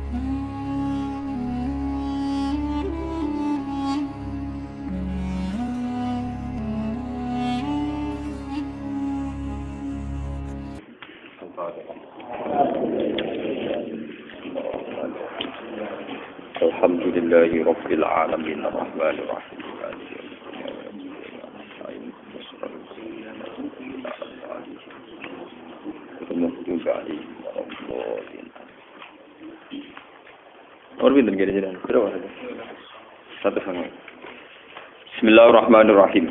Alhamdulillahi Rabbil Alamin Ar-Rahmanir Rahim Bismillahirrahmanirrahim.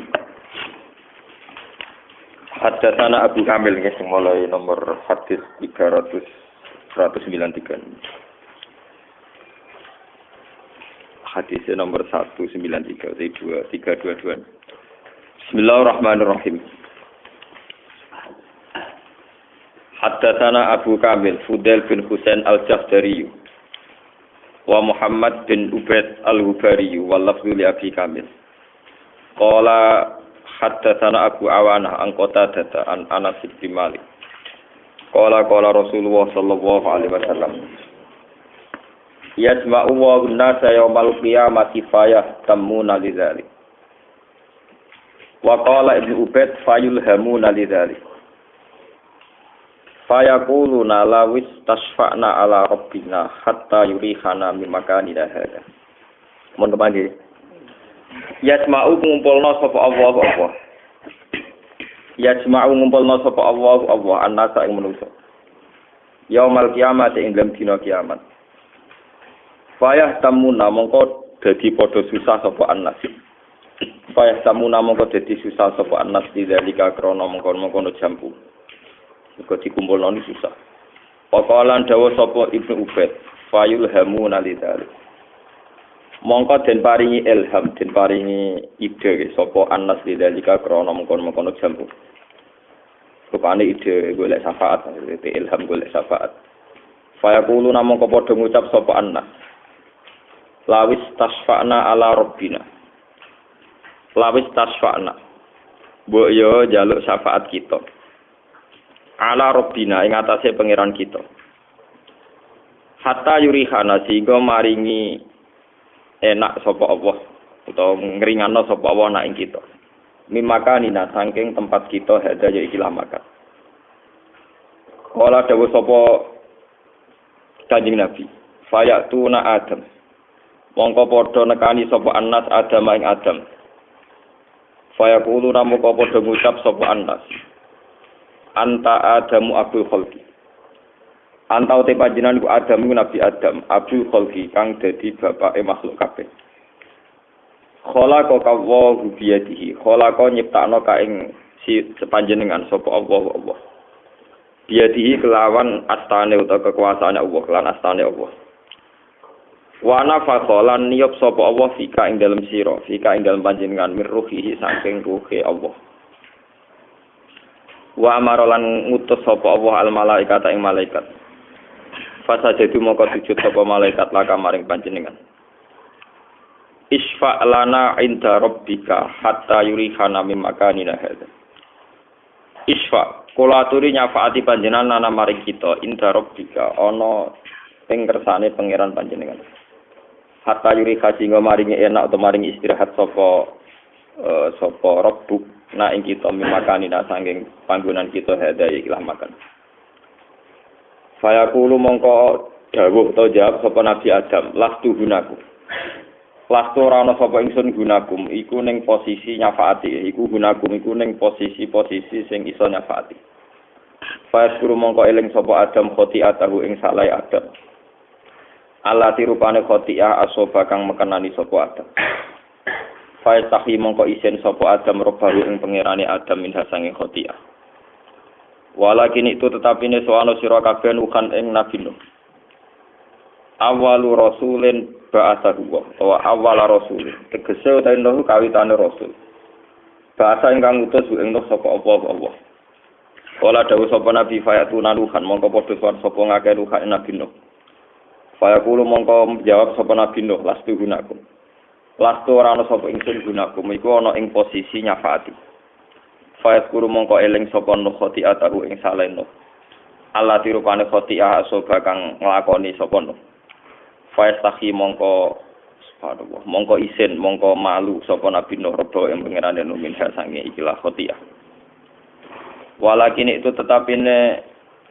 Haddatsana Abu Kamil nggih sing mulai nomor hadis 193. Hadis nomor 193 dari 2322. Bismillahirrahmanirrahim. Haddatsana Abu Kamil Fudail bin Husain Al-Jahdari wa Muhammad bin Ubaid Al-Hubari wa lafzu li Abi Kamil. Qala haddatsana Abu Awanah an Qatadah an Anas bin Malik. Qala Rasulullah sallallahu alaihi wasallam. Yasma'u wa an-nasa yaumal qiyamati fayahtamuna lidzalik. Wa qala Ibnu Ubaid fayulhamuna lidzalik. Fayaquluna lawis tasfa'na ala rabbina hatta yurihana min makanina hadza. Mun kepanggih. Yasma'u ngumpulna sapa Allah. Yasma'u ngumpulna sapa Allah an-nasa ing manusa. Yaumal qiyamati ing dalem dina kiamat. Fayah tamuna mongko dadi padha susah sapa annas. Fayah tamuna mongko dadi susah sapa annas dzalika krana mongkon-mongkon jambu. Iku dikumpulno susah. Pakalan dawuh sapa Ibnu Ubaid, fayulhamuna lidzalik. Mongko den paringi ilham, den paringi ide sapa annas dzalika krana mongkon-mongkon jambu. Rupane ide golek syafaat, ilham golek syafaat. Fayaqulu namung padha ngucap sapa annas. Lawis tasfa'na ala rabbina. Lawis tasfa'na. Mbok yo njaluk syafaat kita. Ala rabbina ing atase pangeran kita. Hatta yurihana sehingga maringi enak sapa Allah utawa ngringano sapa Allah nak ing kita. Mimakanina saking tempat kita hadza ya ikilah makan. Kala dawuh sapa Kanjeng Nabi, fayatuna Adam. Mongko padha nekani sapa annas Adam ing Adam. Fayaqulu namung padha ngucap sapa annas. Anta Adamu Abdul Khalqi. Anta uti panjenengan ku Adam iku Nabi Adam, Abdul Khalqi kang dadi bapake makhluk kabeh. Khalaqa wa biyadihi. Khalaqa nyiptakno ka ing si sepanjenengan sapa Allah. Biyadihi kelawan astane utawa kekuasaane Allah, lan astane Allah. Wa nafaqalan niyab sapa Allah fika ing dalem sira, fika ing dalem panjenengan mirruhi saking ruhe Allah. Wa amarolan ngutus sapa Allah al malaikat ing malaikat. Fasajadu moko sujud sapa malaikat laka maring panjenengan. Isfa lana inda rabbika hatta yurihana mim makanina hadza. Isfa kula aturi nyafaati panjenengan ana maring kita inda rabbika ana ing kersane pangeran panjenengan. Hatta yuri sehingga maringi enak atau maringi istirahat sapa Rabbuk na ing kita mimakani na sanging panggonan kita hadza ikhlas makan. Fayaqulu mongko dawuh utawa jawab sapa Nabi Adam, lastu gunaku. Lastu ora ana sapa ingsun gunakum iku ning posisi nyafaati, iku gunakum iku ning posisi sing iso nyafaati. Fayaqulu mongko eling sapa Adam khotiatahu ing salai Adam. Allah tirupane khotiah asoba kang mekenani sapa Adam. Fa'istahi mongko isen sapa Adam robahu ing pangerane Adam min hasange khotiah. Walakin itu tetapine soano sira kabeh nuhan ing Nabi Nuh. Awalu rasulin ba'atsahu wa awwala rasul. Tegese utahe Nuh kawitane rasul. Bahasa ingkang utus ing Nuh sapa Allah. Kala dawuh sapa Nabi fayatuna nuhan mongko padha sapa ngakeh nuhan Nabi Nuh. Fayaqulu mongko jawab sapa Nabi Nuh lastu gunakum. Lastu ora ana sapa ingsun gunakum iku ana ing posisi nyafaati. Fayaqulu mongko eling sapa Nuh khotiatahu ing saleh Nuh. Allah tirupane khotiah asoba kang nglakoni sapa Nuh. Fayastahi mongko isin mongko malu sapa Nabi Nuh rebo yang pangerane numin sange ikilah khotiah. Walakin itu tetapine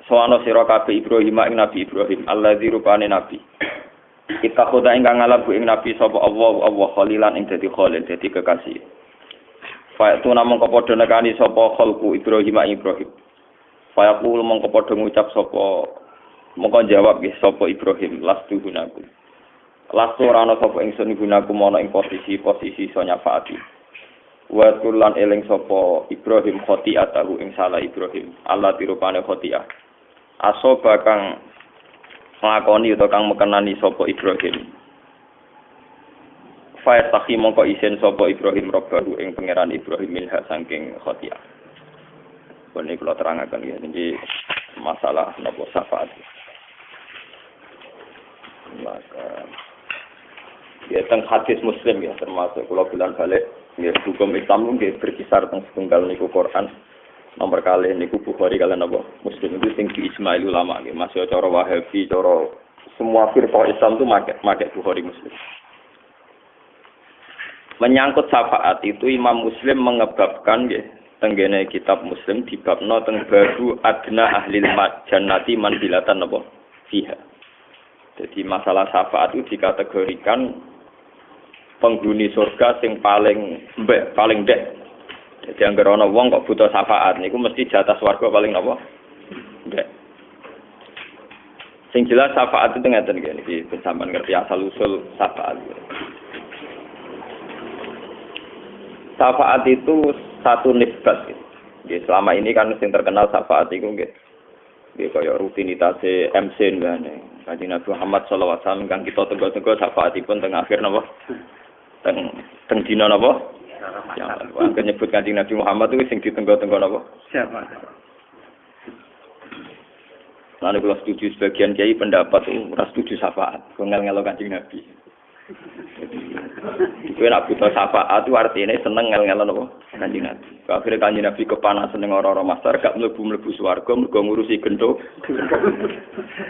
soano sira kabeh Ibrahim ing Nabi Ibrahim alladzi rupane nabi. Kita khoda ingkang ngalabu ing Nabi sapa Allah khalilan ing dadi khalil dadi kekasih. Fa itu namung padha nekani sapa khalku Ibrahim ing Ibrahim. Fa yaqul mongko padha ngucap sapa mongko jawab nggih sapa Ibrahim lastu gunaku. Lastu ora ana sapa ingsun gunaku ana ing posisi iso nyafaati. Wa kulan eling sapa Ibrahim khotiatahu ing salah Ibrahim Allah dirupane khotiah. Asoba kang nglakoni utawa kang mekenani sapa Ibrahim. Fa yastahi mongko isin sapa Ibrahim robbahu ing pangeran Ibrahim minha saking khotiah. Ini kula terangaken ya niki masalah napa syafaat. Maka ya teng hadis Muslim ya termasuk kula bilang balik ya hukum Islam nggih berkisar teng setunggal niku Quran nomor kali niku Bukhari kalian apa Muslim itu sing diijma ulama nggih masih cara Wahabi cara semua firqah Islam itu make Bukhari Muslim. Menyangkut syafaat itu Imam Muslim mengebabkan nggih tenggene kitab Muslim dibabno teng baru adna ahli jannati manzilatan apa fiha. Jadi masalah syafaat itu dikategorikan penghuni surga sing paling dek. Jadi anggere ana wong kok butuh syafaat niku mesti jatah swarga paling napa? Dek. Sing jelas syafaat itu ngeten iki sampeyan ngerti asal usul syafaat. Syafaat itu satu nisbat gitu. Jadi selama ini kan sing terkenal syafaat itu nggih. Nggih kaya rutinitas MC ngene. Kanjeng Nabi Muhammad sallallahu alaihi wasallam kang kita tenggo-tenggo syafaatipun teng akhir napa? Teng dina napa? Ya, wong nyebut Kanjeng Nabi Muhammad itu sing ditenggo-tenggo napa? Syafaat. Lalu kalau setuju sebagian kiai pendapat ora setuju syafaat, ngel-ngelo Kanjeng Nabi. Kowe nak butuh syafaat itu artinya seneng ngel-ngelo napa? Kanjeng Nabi. Akhire Kanjeng Nabi kepanasan ning ora-ora masyarakat gak mlebu-mlebu swarga mergo ngurusi gendho.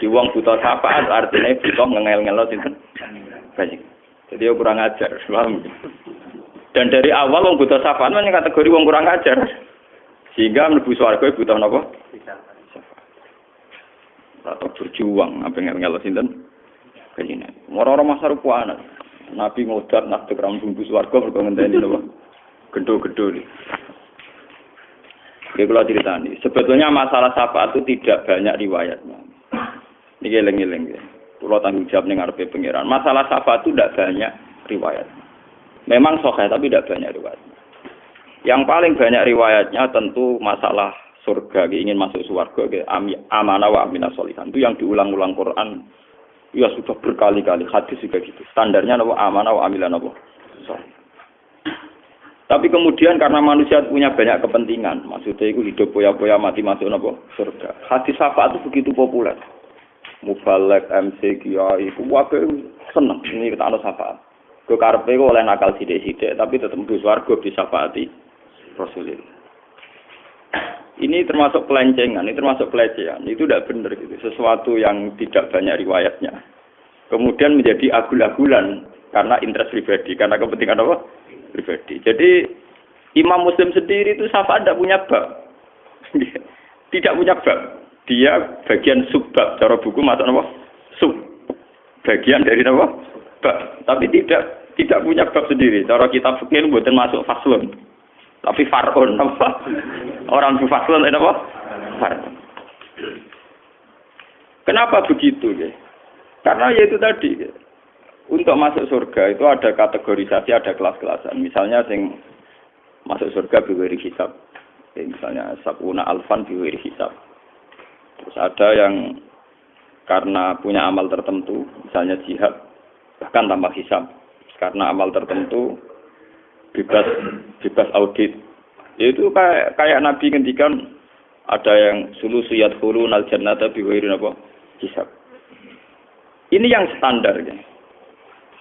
Di wong butuh syafaat artinya butuh ngel-ngelo sinten? Kanjeng. Jadi ya kurang ajar, paham? Dan dari awal wong butuh syafaat men kategori wong kurang ajar. Sehingga mlebu swarga butuh napa? Atau berjuang apa ngel-ngelo sinten? Kanjeng. Ora-ora masyarakat kuwana. Nabi ngodat nak tegram bumbu swarga mergo ngenteni napa? Gendho-gendho iki. Iki kula critani. Sebetulnya masalah syafaat itu tidak banyak riwayatnya. Niki eling-eling ya. Kula tanggung jawab ning ngarepe pangeran. Masalah syafaat itu tidak banyak riwayat. Memang sahih tapi tidak banyak riwayat. Yang paling banyak riwayatnya tentu masalah surga, ingin masuk surga, amanah wa aminah sholihan. Itu yang diulang-ulang Quran. Ya sudah berkali-kali hadis juga gitu. Standarnya apa amanah wa aminah apa. Tapi kemudian karena manusia punya banyak kepentingan, maksudnya itu hidup poya-poya mati masuk apa surga. Hadis syafaat itu begitu populer. Mubalek, MC, Kiai, wae seneng ini kita ana syafaat. Kok karepe kok oleh nakal sithik-sithik tapi tetep mlebu swarga disyafaati Rasulullah. Ini termasuk pelencengan, ini termasuk pelecehan. Itu tidak benar gitu. Sesuatu yang tidak banyak riwayatnya. Kemudian menjadi agul-agulan karena interest pribadi, karena kepentingan apa? Pribadi. Jadi Imam Muslim sendiri itu syafaat tidak punya bab. Tidak punya bab. Dia bagian subbab. Cara buku masuk apa? Sub. Bagian dari apa? Bab. Tapi tidak punya bab sendiri. Cara kitab fikih bukan masuk faslun. Tapi far'un apa? Orang faslun itu apa? Far'un. Kenapa begitu ya? Karena ya itu tadi ya. Untuk masuk surga itu ada kategorisasi, ada kelas-kelasan. Misalnya yang masuk surga biwiri hisab. Misalnya sabuna alfan biwiri hisab. Terus ada yang karena punya amal tertentu, misalnya jihad, bahkan tanpa hisab. Karena amal tertentu bebas audit. Itu kayak Nabi ngendikan ada yang sulusiyat khulun al jannata biwiri apa? Hisab. Ini yang standar ya.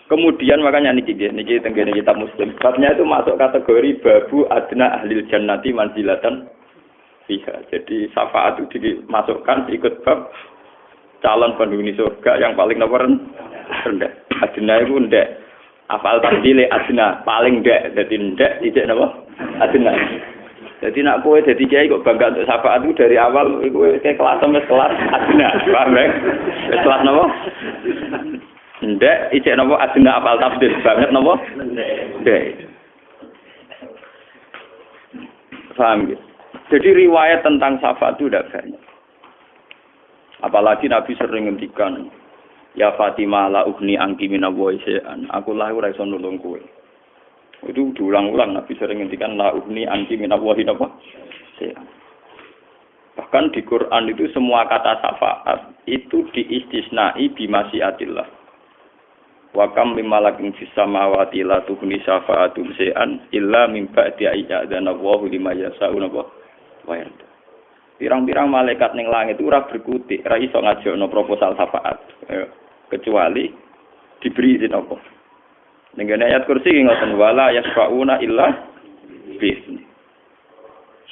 Kemudian makanya niki tenggene kitab Muslim. Babnya itu masuk kategori babu adna ahlil jannati manzilatan fiha. Jadi syafaat itu dimasukkan ikut bab calon penghuni surga yang paling nomor rendah. Adna iku ndek. Afal tafdile adna paling ndek. Dadi ndek tidak napa? Adna. Jadi nak kowe dadi kiai kok bangga untuk syafaat itu dari awal kowe kayak kelas sampai kelas adna. Paham ya? Kelas napa? Ndek ijek napa adna afal tafdil banget napa? Ndek. Paham ya? Jadi riwayat tentang syafaat itu tidak banyak. Apalagi Nabi sering ngendikan, ya Fatimah la ugni angki minallahi syai'an. Aku lah ora iso nulung kowe. Itu diulang-ulang Nabi sering ngendikan la ugni angki minallahi syai'an. Bahkan di Quran itu semua kata syafaat itu diistisnai bi masyiatillah. Wa kam mim malakin fis samawati la tughni syafa'atum syai'an illa min ba'di ayyadana Allahu liman yasha'u wa yarda. Pirang-pirang malaikat ning langit itu ora berkutik, ora iso ngajono proposal syafaat. Kecuali diberi izin apa. Ning ayat kursi ngoten wala yasfauna illa bi'izni.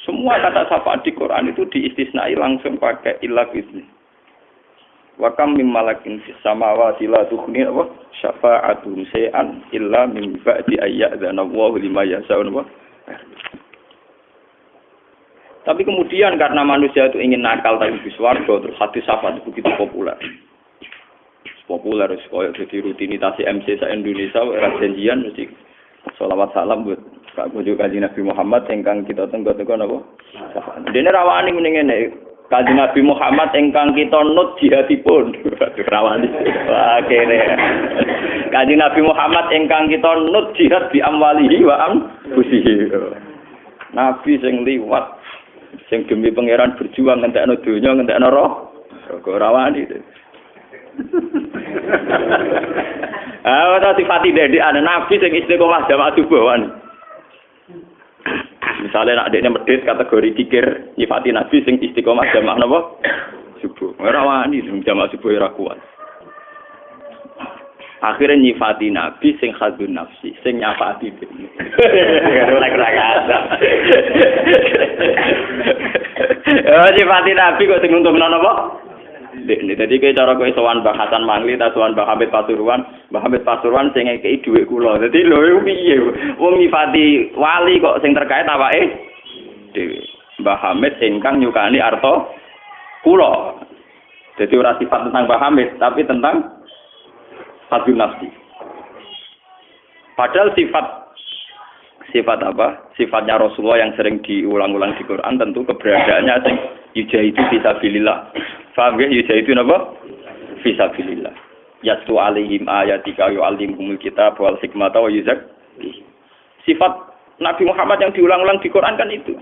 Semua kata syafaat di Quran itu diistisnai langsung pakai illa bi'izni. Wa kam mim malakin fis samawati la tughni syafa'atum syai'an illa min ba'di ayyadana Allahu liman yasha'u wa yarda. Tapi kemudian karena manusia itu ingin nakal tapi di swarga, terus hadis syafaat itu begitu populer. Populer, jadi rutinitas MC se-Indonesia, era janjian mesti sholawat salam buat Pak Bojo Kanjeng Nabi Muhammad ingkang kita tenggo-tenggo napa? Dene rawani menengene Kanjeng Nabi Muhammad ingkang kita nut jihadipun. Rawani. Wah, kene. Kanjeng Nabi Muhammad ingkang kita nut jihad bi amwalihi wa anfusihi. Nabi sing liwat sing demi pangeran berjuang ngentekno donya ngentekno roh kok ora wani to. Ora sifati dadi ana nabi sing istiqomah jamaah subuh wani. Misale nek dekne medhit kategori kikir nyifati nabi sing istiqomah jamaah napa? Subuh. Ora wani jamaah subuh ora kuat. Akhirnya nyifati nabi sing khadun nafsi, sing nyafati diri. Nyifati nabi kok sing untungno napa? Ini tadi kayak cara kowe sowan Mbah Hasan Mangli ta sowan Mbah Hamid Pasuruan sing ngekeki dhuwit kula. Dadi lho piye wong nyifati wali kok sing terkait awake dhewe. Mbah Hamid ingkang nyukani arta kula. Jadi ora sifat tentang Mbah Hamid tapi tentang hadun nafsi. Padahal sifat apa? Sifatnya Rasulullah yang sering diulang-ulang di Quran tentu keberadaannya sing yujahidu fisabilillah. Paham ya? Yujahidu napa? Fisabilillah. Yatlu alaihim ayatika yu'allimuhumul kitab wal hikmata wa yuzakki. Sifat Nabi Muhammad yang diulang-ulang di Quran kan itu.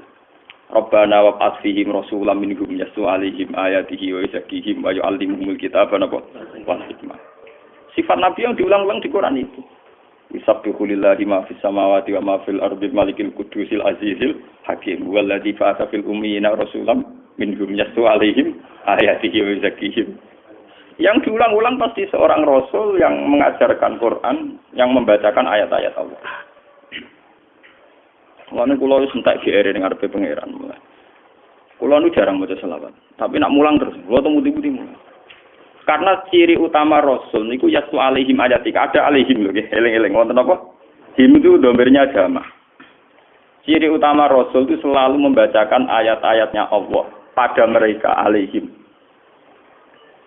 Rabbana wa ba'ath fihim rasulan minhum yatlu alaihim ayatihi wa yuzakkihim wa yu'allimuhumul kitab wal hikmah. Sifat Nabi yang diulang-ulang di Quran itu. Yusabbihu lillahi ma fis samawati wa ma fil ardi malikil qudusil azizil hakim walladzi ba'atsa fil ummiyina rasulam minhum yatlu alaihim ayatihi wa yuzakkihim. Yang diulang-ulang pasti seorang rasul yang mengajarkan Quran, yang membacakan ayat-ayat Allah. Mulane kula wis entek GR ning ngarepe pangeran. Kula nu jarang maca selawat, tapi nak mulang terus. Kula temu-temu mulang. Karena ciri utama Rasul niku yaslu alaihim ayatika, ada alaihim lho nggih, eling-eling wonten apa? Him itu dombernya jamaah. Ciri utama Rasul itu selalu membacakan ayat-ayatnya Allah pada mereka alaihim.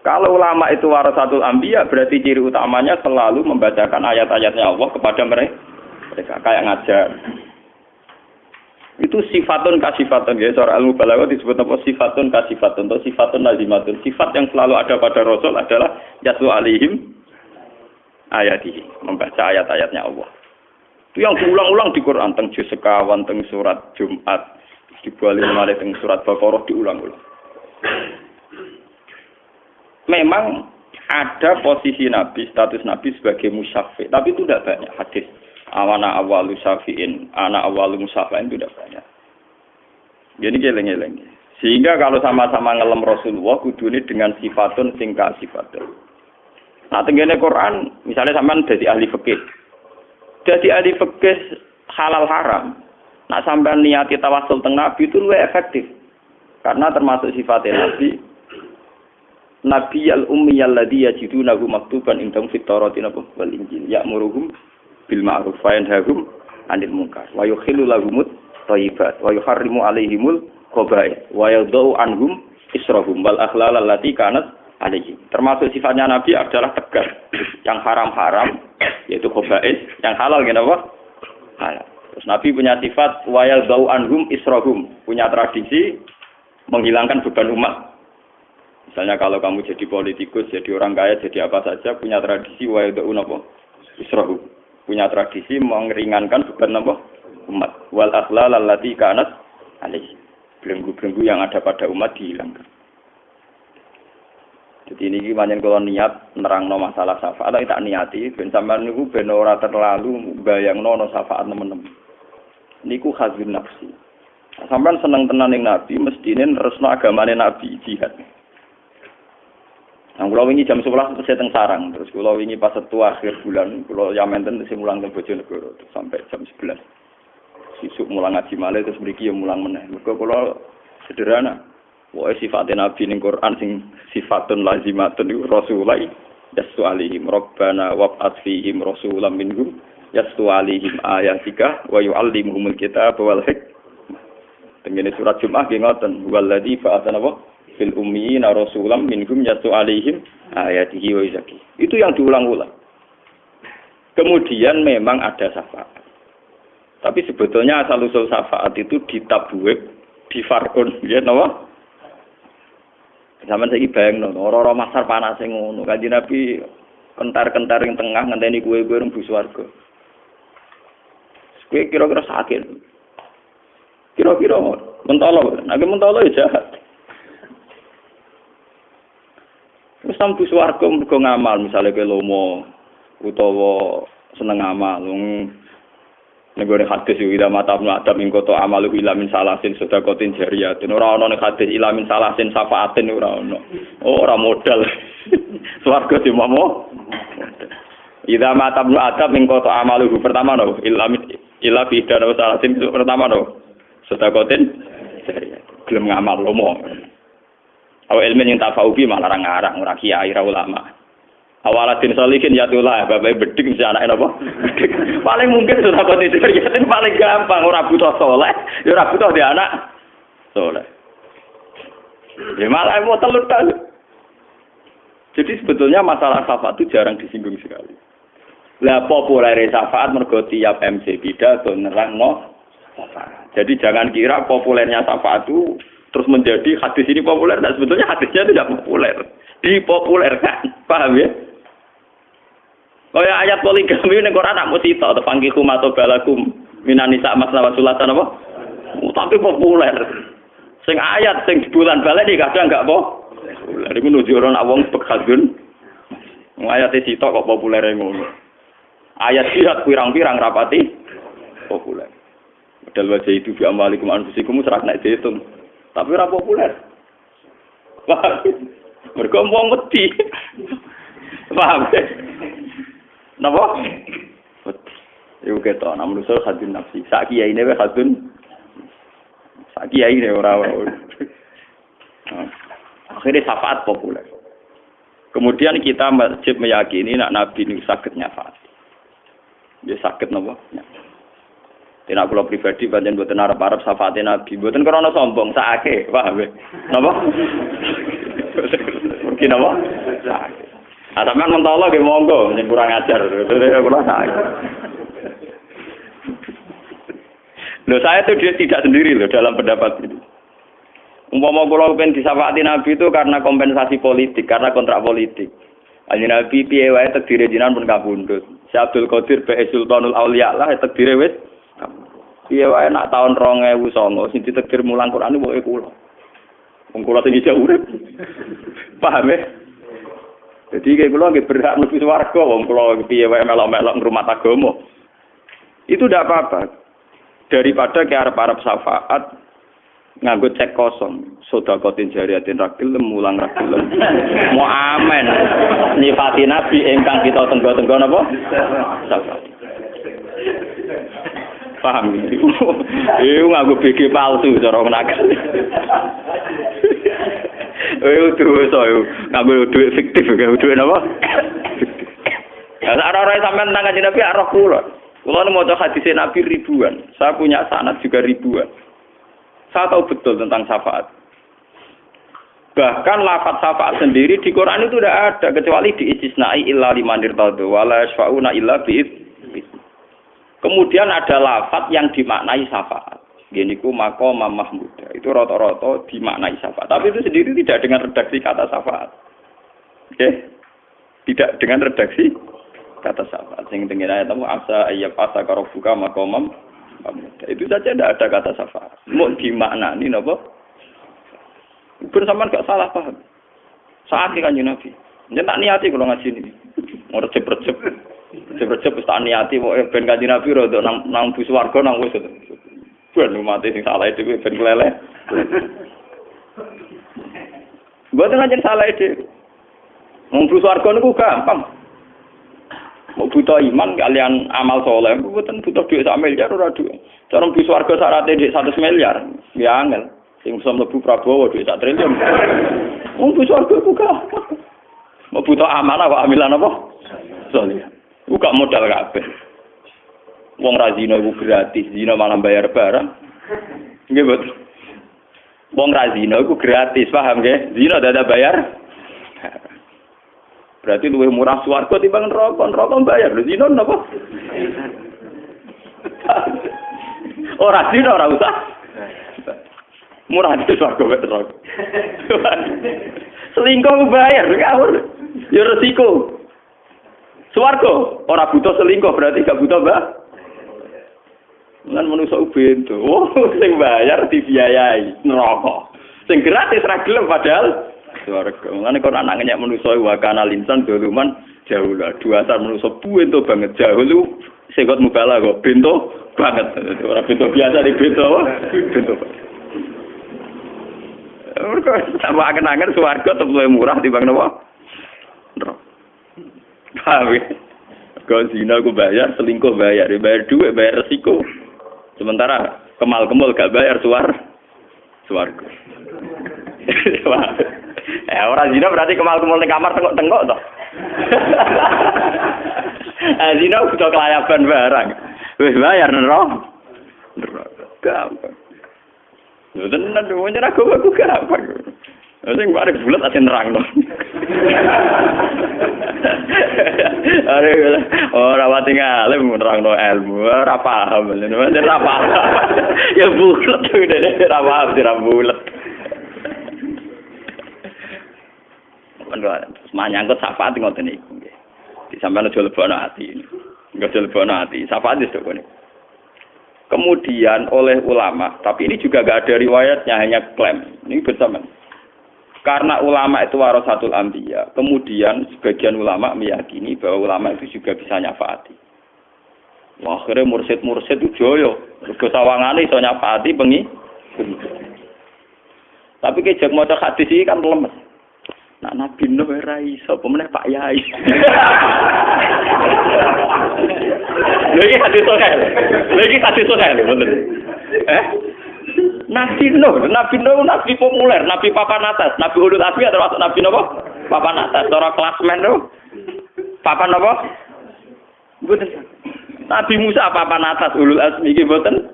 Kalau ulama itu warasatul anbiya berarti ciri utamanya selalu membacakan ayat-ayatnya Allah kepada mereka kayak ngajar. Itu sifatun kasifatun ya, secara ilmu balaghah disebut apa sifatun kasifatun atau sifatun lazimatun. Sifat yang selalu ada pada Rasul adalah yaslu alaihim ayatihi, membaca ayat-ayatnya Allah. Itu yang diulang-ulang di Quran teng juz sekawan teng surat Jumat, dibalik malih teng surat Baqarah diulang-ulang. Memang ada posisi Nabi, status Nabi sebagai musyafi', tapi itu tidak banyak hadis. Awana awalu syafi'in, ana awalu musyafi'in itu tidak banyak. Jadi geleng-geleng. Sehingga kalau sama-sama ngelem Rasulullah kudune dengan sifatun singka sifatun. Nah, tenggene Quran, misalnya sampean dadi ahli fikih. Dadi ahli fikih halal haram. Nah, sampean niati tawasul teng Nabi itu luwih efektif. Karena termasuk sifatnya Nabi Nabi al-ummi alladhi yajidunahu maktuban indahum fit Taurati wal Injil ya'muruhum bil ma'ruf wa yanhahum 'anil munkar wa yukhillu lahumut thayyibat wa yuharrimu 'alaihimul khaba'ith wa yadh'u anhum israhum wal akhlal allati kanat 'alaihim. Termasuk sifatnya Nabi adalah tegas. Yang haram-haram yaitu khaba'ith, yang halal kenapa? Halal. Terus Nabi punya sifat wa yadh'u anhum israhum, punya tradisi menghilangkan beban umat. Misalnya kalau kamu jadi politikus, jadi orang kaya, jadi apa saja, punya tradisi wa yad'un apa? Israhu. Punya tradisi meringankan beban apa? Umat. Wal akhlal allati kanat alaihi. Belenggu-belenggu yang ada pada umat dihilangkan. Jadi ini pancen kula niat nerangno masalah syafaat, tapi tak niati ben sampean niku ben ora terlalu bayangno ana syafaat nemen-nemen. Niku khazin nafsi. Sampean seneng tenan ning Nabi, mestine resno agamane Nabi jihad. Nah, kalau wingi jam 11 saya teng sarang, terus kalau wingi pas setu akhir bulan, kalau Yamenten saya mulang teng Bojonegoro sampai jam 11. Sisuk mulang ngaji malih terus mriki ya mulang meneh. Mergo kula sederhana. Wae sifat Nabi ning Quran sing sifatun lazimatun Rasulullah yastu alaihim rabbana wab'ats fihim rasulam minhum yastu alaihim ayatika wa yu'allimuhumul kitaba wal hikmah. Tengene surat Jumat nggih ngoten, waladzi fa'atana wa fil ummiyina rasulam minhum yatu alaihim ayatihi wa izaki. Itu yang diulang-ulang. Kemudian memang ada syafaat. Tapi sebetulnya asal-usul syafaat itu ditabwib, difarkun, ya napa? Sampeyan saiki bayangno, ora-ora masar panas sing ngono. Kanjeng Nabi kentar-kentar ing tengah ngenteni kowe-kowe rembu swarga. Kowe kira-kira sakit. Kira-kira mentolo, nek mentolo ya jahat. Terus sampe swarga mergo ngamal, misale kowe lomo utawa seneng ngamal. Negara hadis ida mata adam ing kota amalu ilamin salasin sedekatin jariyatin. Ora ana ning hadis ilamin salasin safaatin ora ana. Ora modal. Swarga dimomo. Ida mata adam ing kota amalu pertama no ilamin ila bida salasin pertama no sedekatin jariyatin. Gelem ngamal lomo. Aw ilmu yang tafaubi malah ngarang ora kiai ra ulama. Awalatin solihin ya tulah bapak bedik mesti anake napa? Paling mungkin sudah kok itu paling gampang ora butuh saleh, ya ora butuh di anak saleh. Ya malah mau telut. Jadi sebetulnya masalah syafaat itu jarang disinggung sekali. Lah populer syafaat mergo tiap MC pidato nerangno syafaat. Jadi jangan kira populernya syafaat itu terus menjadi hadis ini populer, dan sebetulnya hadisnya tidak populer, dipopulerkan, paham ya? Kaya ayat poligami ning Quran nak musita atau pangkikum atau balakum minanisa masna wasulatan apa? Tapi populer. Sing ayat sing bulan balen iki kadang enggak populer. Iku nunjukno nek wong bekadun. Ayat sitok kok populer ngono. Ayat jihad pirang-pirang rapati populer. Modal wajah itu bi amalikum anfusikum serak nek diitung. Tapi ora populer. Wah, mergo wong wedi. Paham? Napa? Iku ketok ana manusa hadun nafsi. Sak kiyaine wae hadun. Sak kiyaine ora. Akhirnya syafaat populer. Kemudian kita wajib meyakini nak Nabi ini saged nyafaat. Dia saged napa? Tidak kula pribadi pancen mboten arep-arep syafaate Nabi, mboten krana sombong, sakake, paham ya? Napa? Mungkin napa? Sakake. Ah sampean mentolo nggih monggo, sing kurang ajar. Kula sakake. Loh saya itu dia tidak sendiri loh dalam pendapat ini. Umpama kula pengen disyafaati Nabi itu karena kompensasi politik, karena kontrak politik. Kanjeng Nabi piye wae takdire jinan pun kabundut. Si Abdul Qadir Bae Sultanul Auliya lah takdire wis piye wae nak taun 2009 sing ditakdir mulang Quran pokoke kula. Wong kula sing isih urip. Paham ya? Jadi kayak kula nggih berhak mlebu swarga wong kula piye wae melok-melok ngrumat agama. Itu ndak apa-apa. Daripada ke arep-arep syafaat nganggo cek kosong, sedekatin jariyatin ra gelem mulang ra gelem. Mau amen. Nyifati Nabi ingkang kita tenggo-tenggo napa? Syafaat. Paham iki. Iku nganggo BG palsu cara menakal. Dosa yo. Ngambil duit fiktif kaya duit apa? Lah ora sampean nang Kanjeng Nabi roh kula. Kula maca hadis Nabi ribuan. Saya punya sanad juga ribuan. Saya tahu betul tentang syafaat. Bahkan lafaz syafaat sendiri di Quran itu tidak ada kecuali diistisnai illa liman irtadha wala yashfauna illa bi'idznih. Kemudian ada lafaz yang dimaknai syafaat. Gini ku maqam mahmuda. Itu rata-rata dimaknai syafaat. Tapi itu sendiri tidak dengan redaksi kata syafaat. Oke? Tidak dengan redaksi kata syafaat. Sing tengene ayat tamu asa ayyab asa karobuka maqam mahmuda. Itu saja tidak ada kata syafaat. Mau dimaknani napa? Ben sampean gak salah paham. Saat iki Kanjeng Nabi. Nyentak niati kula ngaji niki. Ora recep-recep. Recep-recep wis tak niati pokoke ben Kanjeng Nabi rada nang bus warga nang wis. Ben mati sing salah dhewe ben keleleh. Mboten aja salah dhewe. Wong bus warga niku gampang. Mau butuh iman kalian amal soleh, mboten butuh duit 1 miliar ora duit. Cara bus warga syaratnya duit 100 miliar, ya angel. Sing bisa mlebu Prabowo duit 1 triliun. Wong bus warga ku gampang. Mau butuh amanah kok amilan apa? Soleh. Ku gak modal kabeh. Wong ra zina iku gratis, zina malah bayar barang. Nggih, betul. Wong ra zina iku gratis, paham nggih? Zina dadak bayar. Berarti luwih murah swarga timbang neraka, neraka bayar. Lho zina napa? Ora zina ora usah. Murah itu swarga wis neraka. Selingkuh bayar, ngawur. Ya resiko. Swarga ora butuh selingkuh berarti gak butuh Lan manusa ubento. Oh, sing bayar dibiayai neraka. Sing gratis ra gelem padahal swarga. Ngene kok anak nyek manusa wa kana linsan doluman jauh lah. Dua asal manusa bento banget jauh lu sing kok mubala kok bento banget. Ora bento biasa di bento. Bento. Mergo tambah angen-angen swarga luwih murah timbang napa? Neraka. Paham ya? Kalau zina aku bayar, selingkuh bayar duit, bayar resiko. Sementara kemal-kemul gak bayar suarga. Orang zina berarti kemal-kemul di kamar tengok-tengok toh. Zina udah kelayaban barang. Wis bayar neraka. Gampang. Lho tenan wong nyerah aku gampang. Sing bareng bulat ate nerangno. Are ora wati ngalim nerangno ilmu, ora paham. Ora paham. Ya bulat dene ora paham ora bulat. Manyangkut syafaat ngoten niku nggih. Disampeyan aja lebokno ati. Enggak aja lebokno ati. Syafaat wis kok. Kemudian oleh ulama, tapi ini juga enggak ada riwayatnya, hanya klaim. Ini bersama. Karena ulama itu warasatul anbiya, kemudian sebagian ulama meyakini bahwa ulama itu juga bisa nyafaati. Wah, akhirnya mursid-mursid itu joyo, rego sawangane iso nyafaati bengi. Tapi kejak maca hadis iki kan lemes. Nak Nabi Nuh ora iso, pemeneh Pak Yai. Lagi hadis sokal. Bener. Nabi Nuh, nabi populer, nabi papan atas, nabi ulul azmi termasuk nabi napa? Papan atas, cara klasmen lho. Papan napa? Mboten. Nabi Musa papan atas ulul azmi iki mboten.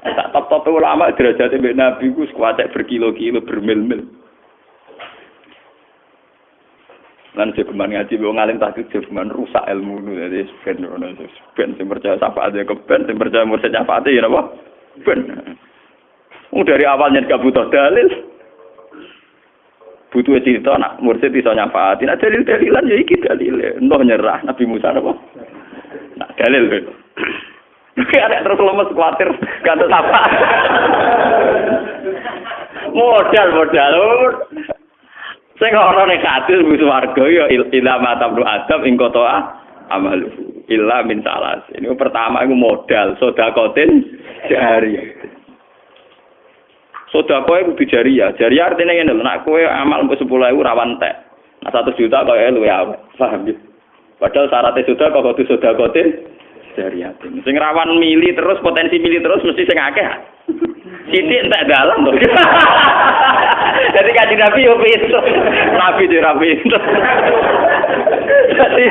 Tak top-top ulama derajate mbek nabi ku sekuatek berkilo-kilo bermil-mil. Lan jagoan ngaji wong alim tahqiq jagoan rusak ilmu nu dadi ben sing percaya syafaat ya keben sing percaya mursid syafaat ya napa? Ben. Dari awalnya gak butuh dalil. Butuh cerita nak mursid iso nyafaati. Nak dalil-dalilan ya iki dalil. Entah nyerah Nabi Musa napa? Nak dalil lho. Nek arek terus lemes kuwatir gak apa. Modal. Sing ora nek hadis wis warga ya ila matabru adab ing kota amal illa min salas. Ini pertama iku modal sedekatin jariyah. Sedekah kudu jariyah. Jariyah artine ngene lho, nek kowe amal 10.000 rawan entek. Nah 1 juta kok luwih awet. Paham ya? Padahal syaratnya sedekah kudu sedekatin jariyah. Sing rawan mili terus potensi mili terus mesti sing akeh. Sithik entek dalam to. Jadi Kanjeng Nabi yo pinter. Nabi ora pinter. Jadi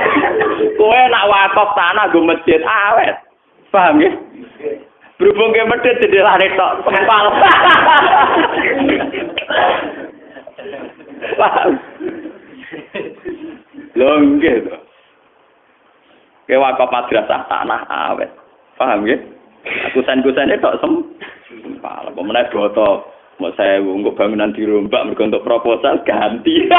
kowe nak wakaf tanah go masjid awet. Paham ya? Berhubung ke masjid jendelane tok sempal. Paham? Lho nggih to. Ke wakaf madrasah tanah awet. Paham ya? Kusen-kusene tok sempal. Apa meneh boto mau saya untuk bangunan dirombak mergo untuk proposal ganti.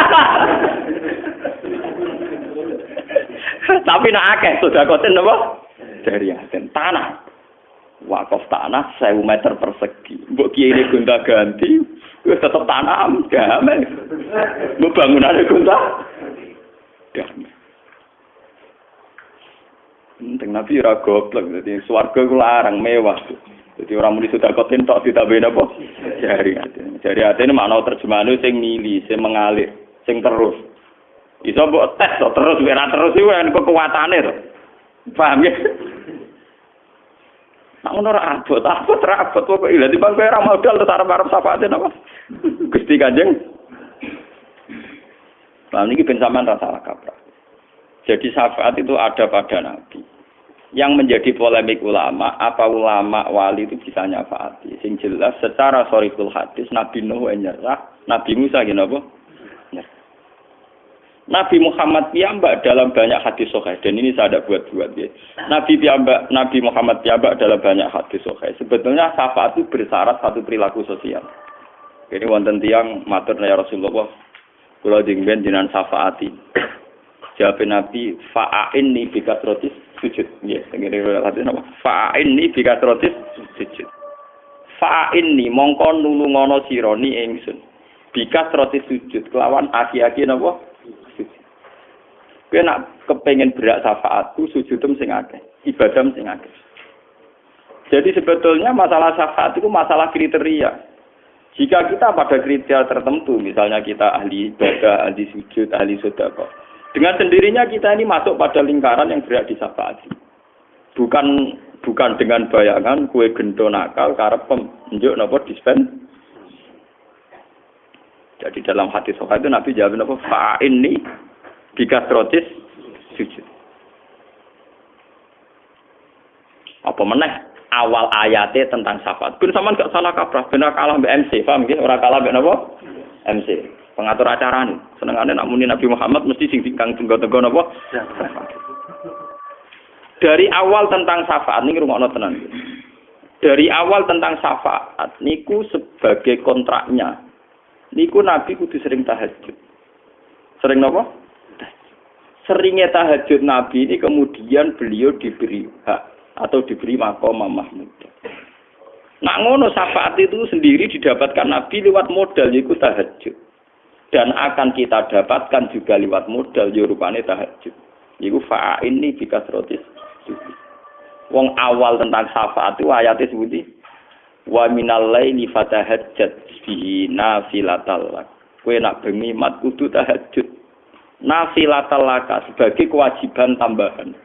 Tapi nak akeh sudah koten apa? Dari aten tanah. Wakaf tanah 1000 meter persegi. Mbok kiye ini gonta-ganti, wis tetep tanah damai. Mbok bangunane gonta damai. Penting Nabi ora goblok, dadi swarga ku larang mewah. Jadi orang muni sudah koten tok ditambahin apa? Jari atene makna terjemahane sing mili, sing mengalir, sing terus. Iso mbok tes to terus ora terus iku kan kekuatane to. Paham ya? Nak ngono ora abot pokoke lha timbang kowe ora modal terus arep-arep syafaate napa? Gusti Kanjeng. Lah niki ben sampean ra salah kaprah. Jadi syafaat itu ada pada Nabi. Yang menjadi polemik ulama, apa ulama wali itu bisa nyafaati? Sing jelas secara sharihul hadis Nabi Nuh nyerah, Nabi Musa gimana? Nabi Muhammad piyambak dalam banyak hadis sahih, dan ini saya ada buat-buat ya. Nabi Muhammad piyambak dalam banyak hadis sahih. Sebetulnya syafaat itu bersyarat satu perilaku sosial. Jadi wonten tiyang matur ya Rasulullah, kula jengben jenengan syafaati. Jawab Nabi, fa'inni bikasrotis sujud. Ya, ngene hadis napa? Fa'inni bikasrotis sujud. Fa'inni mongko nulungono sironi ingsun. Bikasrotis sujud kelawan aki-aki napa? Kowe nak kepengin berak syafaatku sujudem sing akeh, ibadah sing akeh. Jadi sebetulnya masalah syafaat itu masalah kriteria. Jika kita pada kriteria tertentu, misalnya kita ahli ibadah, ahli sujud, ahli sedekah, dengan sendirinya kita ini masuk pada lingkaran yang berak disyafaati. Bukan dengan bayangan kue gendo nakal karep penunjuk napa dispen. Jadi dalam hadis sahih itu Nabi jawab napa fa'inni bikasrotis sujud. Apa meneh awal ayatnya tentang syafaat. Ben sampean gak salah kaprah, benar kalah mbek MC, paham nggih? Ora kalah mbek napa? MC. Pengatur acara nih. Senengane nak muni Nabi Muhammad mesti sing dikang tenggo-tenggo napa? Dari awal tentang syafaat niku rungokno tenan. Dari awal tentang syafaat niku sebagai kontraknya. Niku Nabi kudu sering tahajud. Sering napa? Seringnya tahajud Nabi ini kemudian beliau diberi hak atau diberi makom mahmud. Nah ngono syafaat itu sendiri didapatkan Nabi lewat modal yaitu tahajud. Dan akan kita dapatkan juga lewat modal rupane tahajud. Iku fa'inni bikasrotis. Wong awal tentang syafaat itu ayatnya sebuti wa minal laili fatahajjat bihi nafilatal lak. Kowe nak bengi mat kudu tahajud. Nafilatal laka sebagai kewajiban tambahan.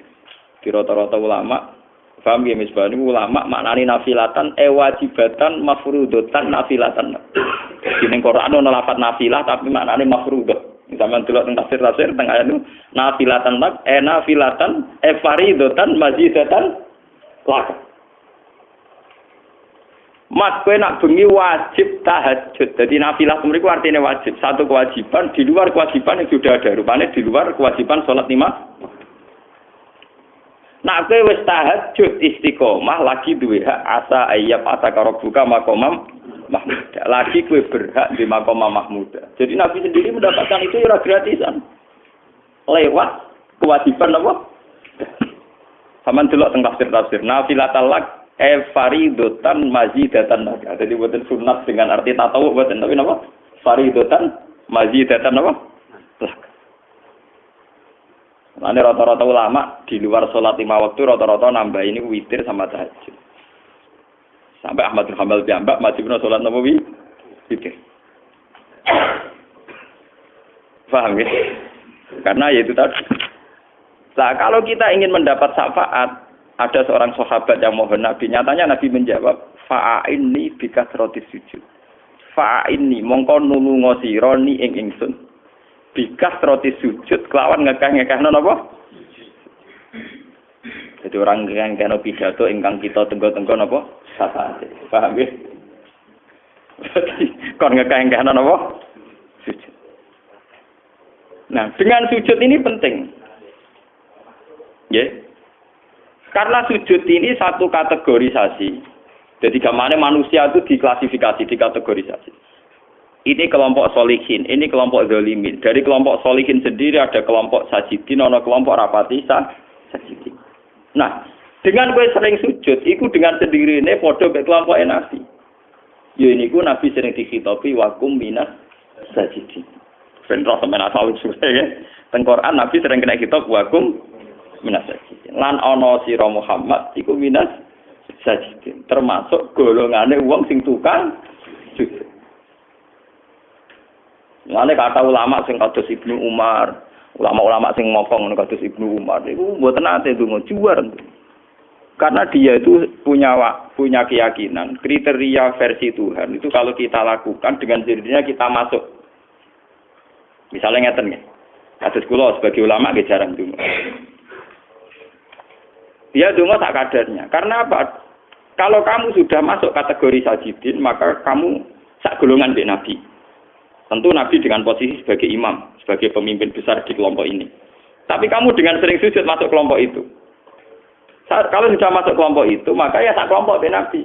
Di rata-rata ulama, paham ya misbah ini ulama maknani nafilatan, wajibatan, mafrudotan, nafilatan. Di Quran ada lafaz nafilah tapi maknani mafrudoh. Misalnya dulu tentang tafsir tentang ayat itu nafilatan lak, nafilatan, faridotan, mazidatan, laka. Mas kowe nak bengi wajib tahajud. Jadi nafilah mriku artinya wajib, satu kewajiban di luar kewajiban yang sudah ada. Rupane di luar kewajiban salat 5. Nak kowe wis tahajud istiqomah lagi duwe hak asa ayyab ataka rabbuka maqamam mahmud. Lagi kowe berhak di maqamam mahmud. Jadi Nabi sendiri mendapatkan itu ora gratisan. Lewat kewajiban apa? Saman delok teng tafsir nafilatal lak faridotan mazidatan. Jadi buatan sunat dengan arti tatawu buatan tapi apa? Faridotan mazidatan apa? Nah, rata-rata ulama di luar sholat 5 waktu rata-rata nambah ini witir sama tahajud. Sampai Ahmad bin Hanbal piyambak majibna sholat napa witir. Paham ya? Karena yaitu tadi. Nah, kalau kita ingin mendapat syafaat ada seorang sahabat yang mohon Nabi, nyatanya Nabi menjawab, fa'inni bikasrati sujud. Fa'inni mongko nulunga sira ni ing ingsun. Bikasrati sujud kelawan ngekeh-ngekehna napa? Jadi orang yang kena pidato ingkang kita tenggo-tenggo napa? Syafaat. Paham nggih? Kon ngekeh-ngekehna napa? Sujud. Nah, dengan sujud ini penting. Ya. Karena sujud ini satu kategorisasi. Jadi gamane manusia itu diklasifikasi, dikategorisasi. Ini kelompok solihin, ini kelompok zalimin. Dari kelompok solihin sendiri ada kelompok sajidin, ada kelompok rapati sajidin. Nah, dengan gue sering sujud, itu dengan sendiri ini podo ke kelompok Nabi. Ya ini ku Nabi sering dikhitopi wakum minas sajidin. Bentrok sama asal usulnya ya. Teng Quran Nabi sering kena khitab wakum minas sajidin. Lan ana sira Muhammad iku minas sajidin. Termasuk golongane wong sing tukang sujud. Mulane kata ulama sing kados Ibnu Umar, ulama-ulama sing ngokong kados Ibnu Umar niku mboten nate ndonga juar. Karena dia itu punya keyakinan, kriteria versi Tuhan itu kalau kita lakukan dengan sendirinya kita masuk. Misalnya ngeten nggih. Kados kula sebagai ulama nggih jarang ndonga. Dia ndonga tak kadarnya. Karena apa? Kalau kamu sudah masuk kategori sajidin, maka kamu sak golongan dengan Nabi. Tentu Nabi dengan posisi sebagai imam, sebagai pemimpin besar di kelompok ini. Tapi kamu dengan sering sujud masuk kelompok itu. Kalau sudah masuk kelompok itu, maka ya sak kelompok dengan Nabi.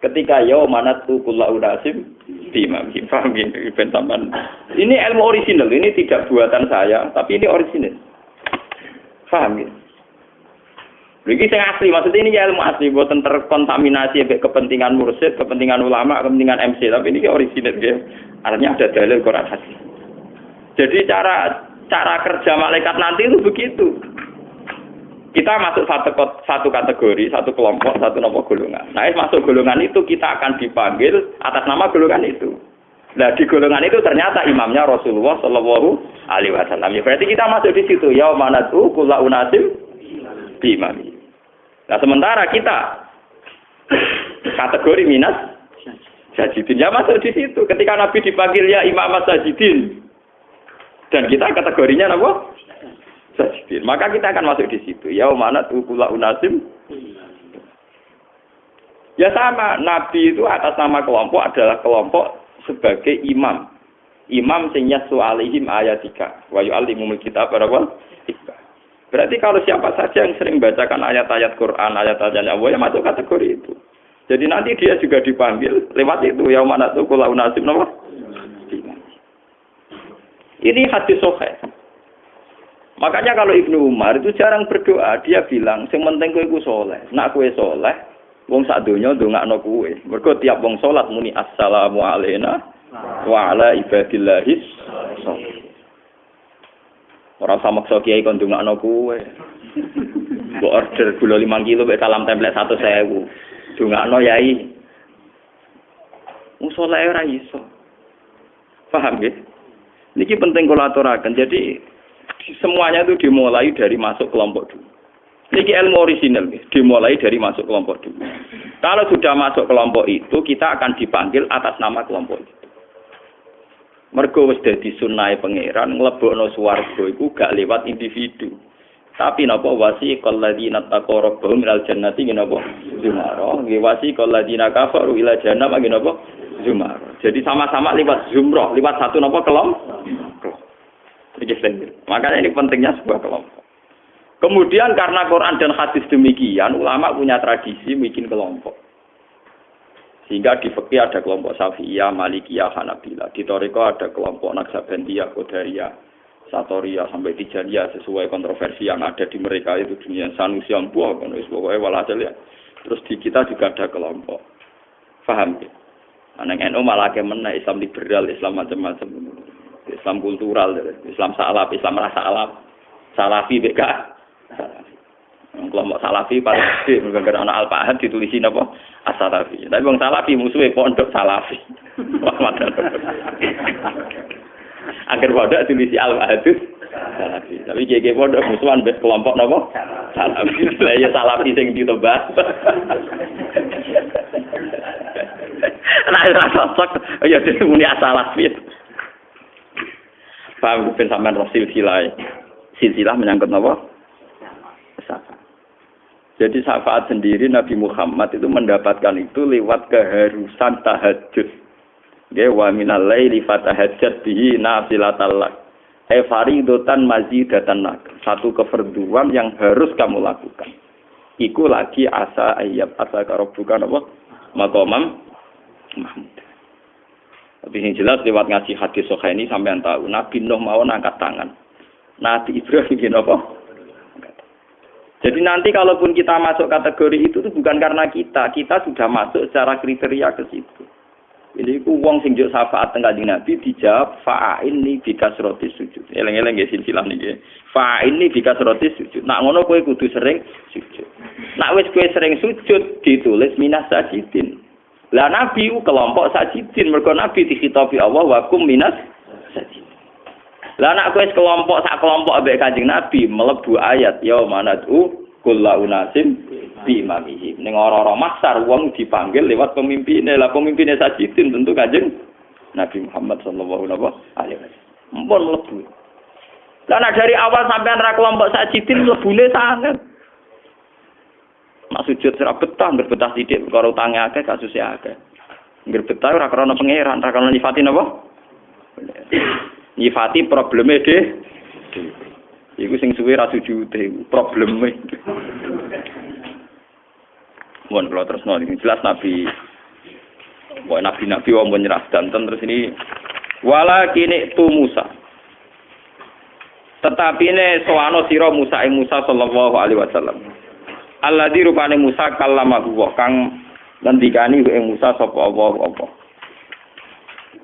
Ketika manatu kullu unasim imam, paham ini ben sampean. Ini ilmu orisinal, ini tidak buatan saya, tapi ini orisinal. Paham ya? Ini yang asli, maksudnya ini ilmu asli, buatan terkontaminasi kepentingan mursyid, kepentingan ulama, kepentingan MC, tapi ini orisinal ya. Artinya ada dalil Quran hadis. Jadi cara kerja malaikat nanti itu begitu. Kita masuk satu kategori, satu kelompok, satu golongan. Nah, masuk golongan itu kita akan dipanggil atas nama golongan itu. Nah, di golongan itu ternyata imamnya Rasulullah Shallallahu Alaihi Wasallam. Ya, berarti kita masuk di situ. Yaumanatu kullu unasim bimami. Nah, sementara kita kategori minas sajidin, ya masuk di situ. Ketika Nabi dipanggil ya imam sajidin, dan kita kategorinya apa? Sajidin. Maka kita akan masuk di situ. Yaumanatu kullu unasim. Ya sama, Nabi itu atas nama kelompok adalah kelompok sebagai imam. Imam sing yasu alaihim ayatika wa yu'allimul kitab berapa? Berarti kalau siapa saja yang sering bacakan ayat-ayat Quran, ayat-ayat Allah, ya masuk kategori itu. Jadi nanti dia juga dipanggil lewat itu. Yaumanatu kullu unasim napa? Ini hadis sahih. Makanya kalau Ibnu Umar itu jarang berdoa, dia bilang, sing penting kowe iku saleh. Nak kowe saleh, wong sak donya ndongakno kowe. Mergo tiap wong salat muni assalamu alayna wa ala ibadillahis sholihin. Ora sama maksa kiai kon ndongakno kowe. Mbok order gula 5 kilo mek salam template 100.000. Ndongakno yai. Wong saleh ora iso. Paham nggih? Niki penting kula aturaken. Jadi semuanya itu dimulai dari masuk kelompok dulu. Ini ilmu orisinal, dimulai dari masuk kelompok dulu. Kalau sudah masuk kelompok itu, kita akan dipanggil atas nama kelompok itu. Mergo wis dadi sunnahe pangeran nglebokno swarga iku gak lewat individu. Tapi napa wasiqal ladzina taqaw rabbahum ilal jannati napa zumara. Nggih wasiqal ladzina kafaru ila jahannam napa zumara. Jadi sama-sama lewat zumrah, lewat satu napa kelompok. Makanya ini pentingnya sebuah kelompok. Kemudian karena Quran dan hadis demikian, ulama punya tradisi bikin kelompok. Sehingga di fikih ada kelompok Syafi'iyah, Malikiyah, Hanabilah. Di Thariqah ada kelompok Naqsabandiyah, Qadariyah, Satoriyah sampai Tijaniyah sesuai kontroversi yang ada di mereka itu dunia Sanusi Ampuh, pokoknya walhasil ya. Terus di kita juga ada kelompok. Paham ya? Nang NU malah kemen Islam liberal, Islam macam-macam. Islam kultural, Islam salaf, Islam rasa alam, salafi BK, kelompok salafi paling gede, gara-gara anak Al-Fahad ditulisin apa? As-Salafi. Tapi bang salafi musuhnya pondok salafi. Agar pondok tulisi Al-Fahad salafi. Tapi GG pondok musuhan kelompok apa? Salafi. Ya salafi yang ditebas. Nah, ora cocok. Ya dene muni asalafiyah. Paham ben sampean roh silsilah. Silsilah menyangkut napa? Syafaat. Jadi syafaat sendiri Nabi Muhammad itu mendapatkan itu lewat keharusan tahajud. Nggih wa minal laili fatahajjat bihi nafilatan lak. Faridatan mazidatan lak. Satu kefarduan yang harus kamu lakukan. Iku lagi asa ayyab asa karobukan apa? Maqamam Mahmud. Tapi yang jelas lewat ngaji hadis sahih ini sampean tahu Nabi Nuh mau angkat tangan. Nabi Ibrahim gini apa? Jadi nanti kalaupun kita masuk kategori itu bukan karena kita sudah masuk secara kriteria ke situ. Jadi ku wong sing njuk syafaat teng Kanjeng Nabi dijawab fa'inni bikasrotis sujud. Eleng-eleng nggih silsilah niki. Fa'inni bikasrotis sujud. Nak ngono kowe kudu sering sujud. Nak wis kowe sering sujud ditulis minas sajidin. Lah Nabi ku kelompok sajidin mergo Nabi dikhitabi Allah wa kum minas sajidin. Lah nak kowe kelompok sak kelompok ambek Kanjeng Nabi mlebu ayat ya manatu kullu nasim bi imamihi. Ning ora-ora maksar wong dipanggil lewat pemimpinnya. Lah pemimpinnya sajidin tentu Kanjeng Nabi Muhammad sallallahu alaihi wasallam. Mumpun mlebu. Lah nak dari awal sampean ra kelompok sajidin mlebune sanget. Mak sujud ora betah, berbetah sithik perkara utange akeh kasuse akeh. Nggih betah ora krana pangeran, ora krana nyifati napa? Nyifati probleme iku sing suwe ra sujute probleme. Mun kula tresno iki jelas Nabi wong menyerah danten terus ini wala kini tu Musa. Tetapi ne soano sira Musa ing Musa sallallahu alaihi wasallam. Alladzi rupane Musa kallamahu wa kang ngendikani ing Musa sapa Allah apa.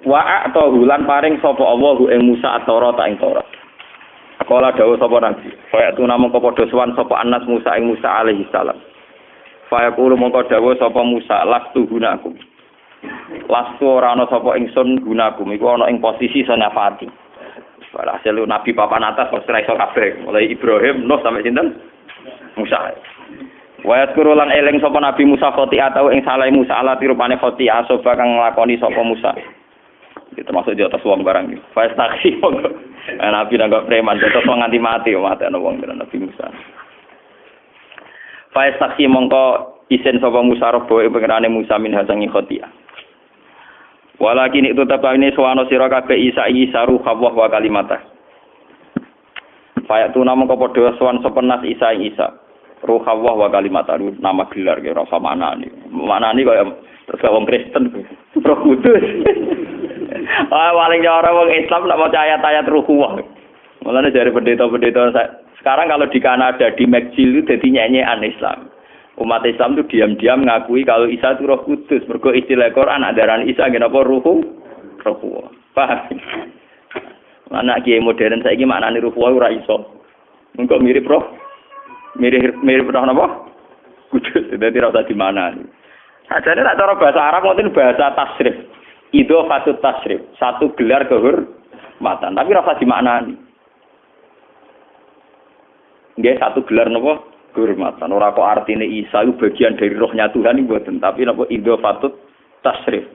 Wa a'tahu lan paring sapa Allah ing Musa at-Taurat ing Taurat. Kala dawuh sapa Nabi, kaya tu namung padha sowan sapa Anas Musa ing Musa alaihi salam. Faya kulo mongko dawuh sapa Musa lastu gunakum. Lastu ora ana sapa ingsun gunakum iku ana ing posisi sanafati. Walhasil Nabi papan atas wis ora iso kabeh, mulai Ibrahim, Nuh sampai sinten? Musa. Wa yadkuru lan eling sapa Nabi Musa khoti'ah tau ing salah Musa ala tirupane khoti'ah soba kang nglakoni sapa Musa. Itu termasuk di atas wong barang iki. Fa taksi monggo. Nabi nang preman terus nganti mati ana wong Nabi Musa. Fa taksi mongko isen sapa Musa robo ing pengerane Musa min hasangi khoti'ah. Walakin itu tapane suwana sira kabeh Isa ruh Allah wa kalimatah. Fa tu namung padha suwan sapa nas Isa ruh Allah wa kalimatah nama gelar kira rasa manane. Manane kaya terus wong Kristen Roh Kudus. Paling orang wong Islam nak maca ayat-ayat ruh Allah. Mulane dari pendeta-pendeta sekarang kalau di Kanada di McGill itu jadi nyanyian Islam. Umat Islam itu diam-diam ngakui kalau Isa itu Roh Kudus. Mergo istilah Quran adaran Isa nggih napa ruh Allah. Paham? Anak kiai modern saiki maknane ruh Allah ora iso. Engko mirip roh. Mirip roh napa? Kudus. Dadi ora usah dimanani. Sajane nek cara bahasa Arab ngoten bahasa tasrif. Idhofatut tasrif, satu gelar kehormatan, tapi ora usah dimaknani. Nggih satu gelar napa? Kehormatan. Ora kok artine Isa itu bagian dari rohnya Tuhan iki mboten, tapi napa idhofatut tasrif.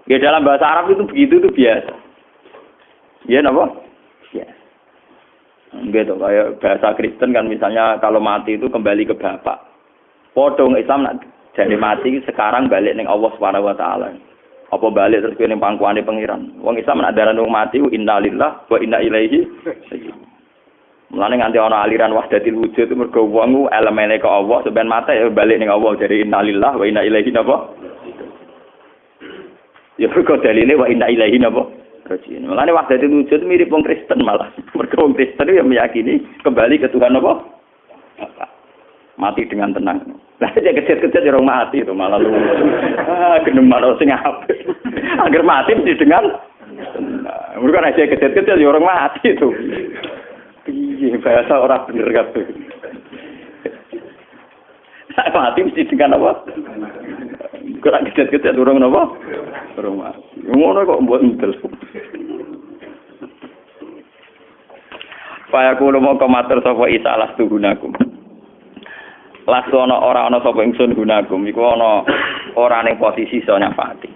Ya dalam bahasa Arab itu begitu itu biasa. Ya napa? Ya. Nggih to kayak bahasa Kristen kan misalnya kalau mati itu kembali ke bapak. Podong Islam nak jadi mati sekarang balik ning Allah Subhanahu wa taala. Apa balik terus ning pangkuane pangeran. Wong Islam nak darani wong mati innalillahi wa inna ilaihi raji'un. Mulane nganti ana aliran wahdatil wujud itu mergo wong elemene ke Allah sampeyan mate ya balik ning Allah jadi innalillahi wa inna ilaihi napa? Ya mergo daline wa inna ilaihi napa? Raji'un. Mulane wahdatil wujud mirip wong Kristen malah. Mergo wong Kristen itu meyakini kembali ke Tuhan apa? Mati dengan tenang. Lah aja kecet-kecet ya orang mati itu malah lu. Geneman sing apik. Agar mati mesti dengan tenang. Mergo aja kecet-kecet ya orang mati itu. Piye bahasa ora bener kabeh. Mati mesti dengan apa? Kurang kecet-kecet orang napa? Orang mati. Ngono kok mbok entel. Paya kulo mongko matur sapa Isa alas tuhunakum. Lasono ora ana sapa ingsun gunakum iku ana ora ning posisi iso nyafati.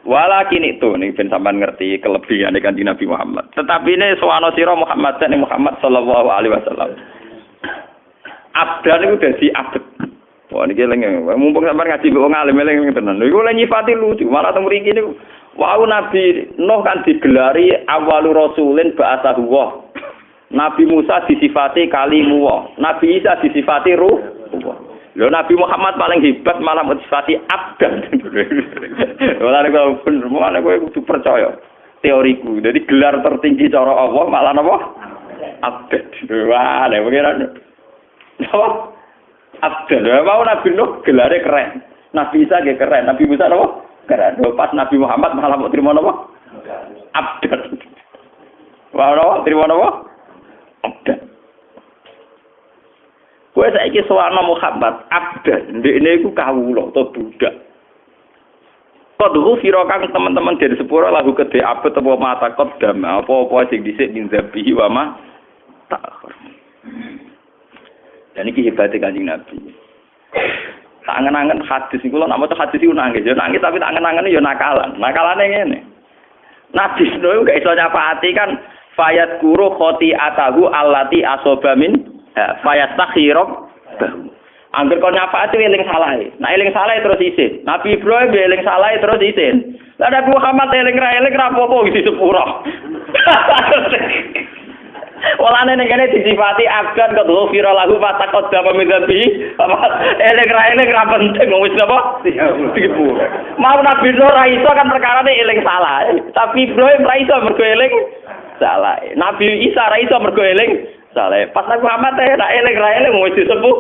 Walakin itu nih ben sampean ngerti kelebihan Kanjeng Nabi Muhammad. Tetapi ini sowana sira Muhammad dan Muhammad sallallahu alaihi wasallam. Abdan itu dadi abet. Wah niki eling mumpung sampean ngaji wong alim eling tenan. Iku lha nyifati lucu, malah teng mriki niku wau Nabi Nuh kan digelari awwalu rasulin ba'atsahu wa. Nabi Musa disifati kalimu wa. Nabi Isa disifati ruh. Lho Nabi Muhammad paling hebat malah disifati abdan. Ora nek bener, malah kowe kudu percaya teoriku. Jadi gelar tertinggi cara Allah malah napa? Abdan. Wah, nek pengiran. Napa? Abdan. Mau Nabi Nuh gelare keren. Nabi Isa ge keren, Nabi Musa napa? Keren. Pas Nabi Muhammad malah mau terima napa? Abdan. Wah, napa? Terima napa? Abdan. Kowe saiki sowana Muhammad abdan, ndekne iku kawula utawa budak. Kodhu sira kang teman-teman dari sepuro lagu kedhe abet apa mata kodam apa-apa sing dhisik ninzabihi wa ma ta'khir. Dan iki hebate Kanjeng Nabi. Tak angen-angen hadis niku lho nek maca hadis iku nangis, ya nangis tapi tak angen-angen ya nakalan. Nakalane ngene. Nabi Nuh gak iso nyapaati kan fayat guru khoti'atahu allati asoba min fayat takhirab. Angger kon nyapaati eling salahe. Nek eling salahe terus isin. Nabi Ibrahim eling salahe terus isin. Lah Nabi Muhammad eling ra apa-apa iki sepuro. Walane ning kene disifati abdan kedua vira lagu patakot dama mizabi. Eling ra penting wis napa? Tipu. Mau Nabi Nuh ra iso kan perkarane eling salah. Tapi Ibrahim ra iso mergo eling salah. Nabi Isa ra iso mergo eling salah. Pas Nabi Muhammad nek eling ra eling wis disepuh.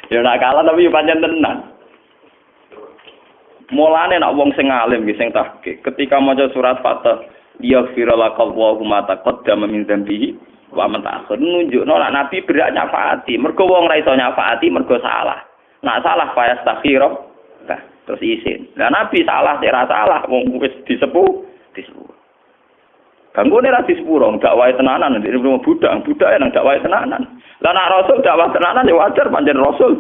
Ya nak kalah tapi pancen tenan. Mulane nek wong sing alim iki sing tahqiq ketika maca surat Fatah yaghfir lakallahu ma taqaddama min dzambihi wa man ta'akhir nunjukno nek nabi berak nyafaati mergo wong ra iso nyafaati mergo salah. Nak salah fa yastaghfir terus isin. Lah nabi salah ora salah wong wis disepuh. Ganggone ra disepuro dakwahe tenanan nek budak nang dakwahe tenanan. Lah nek rasul dakwah tenanan ya wajar pancen rasul.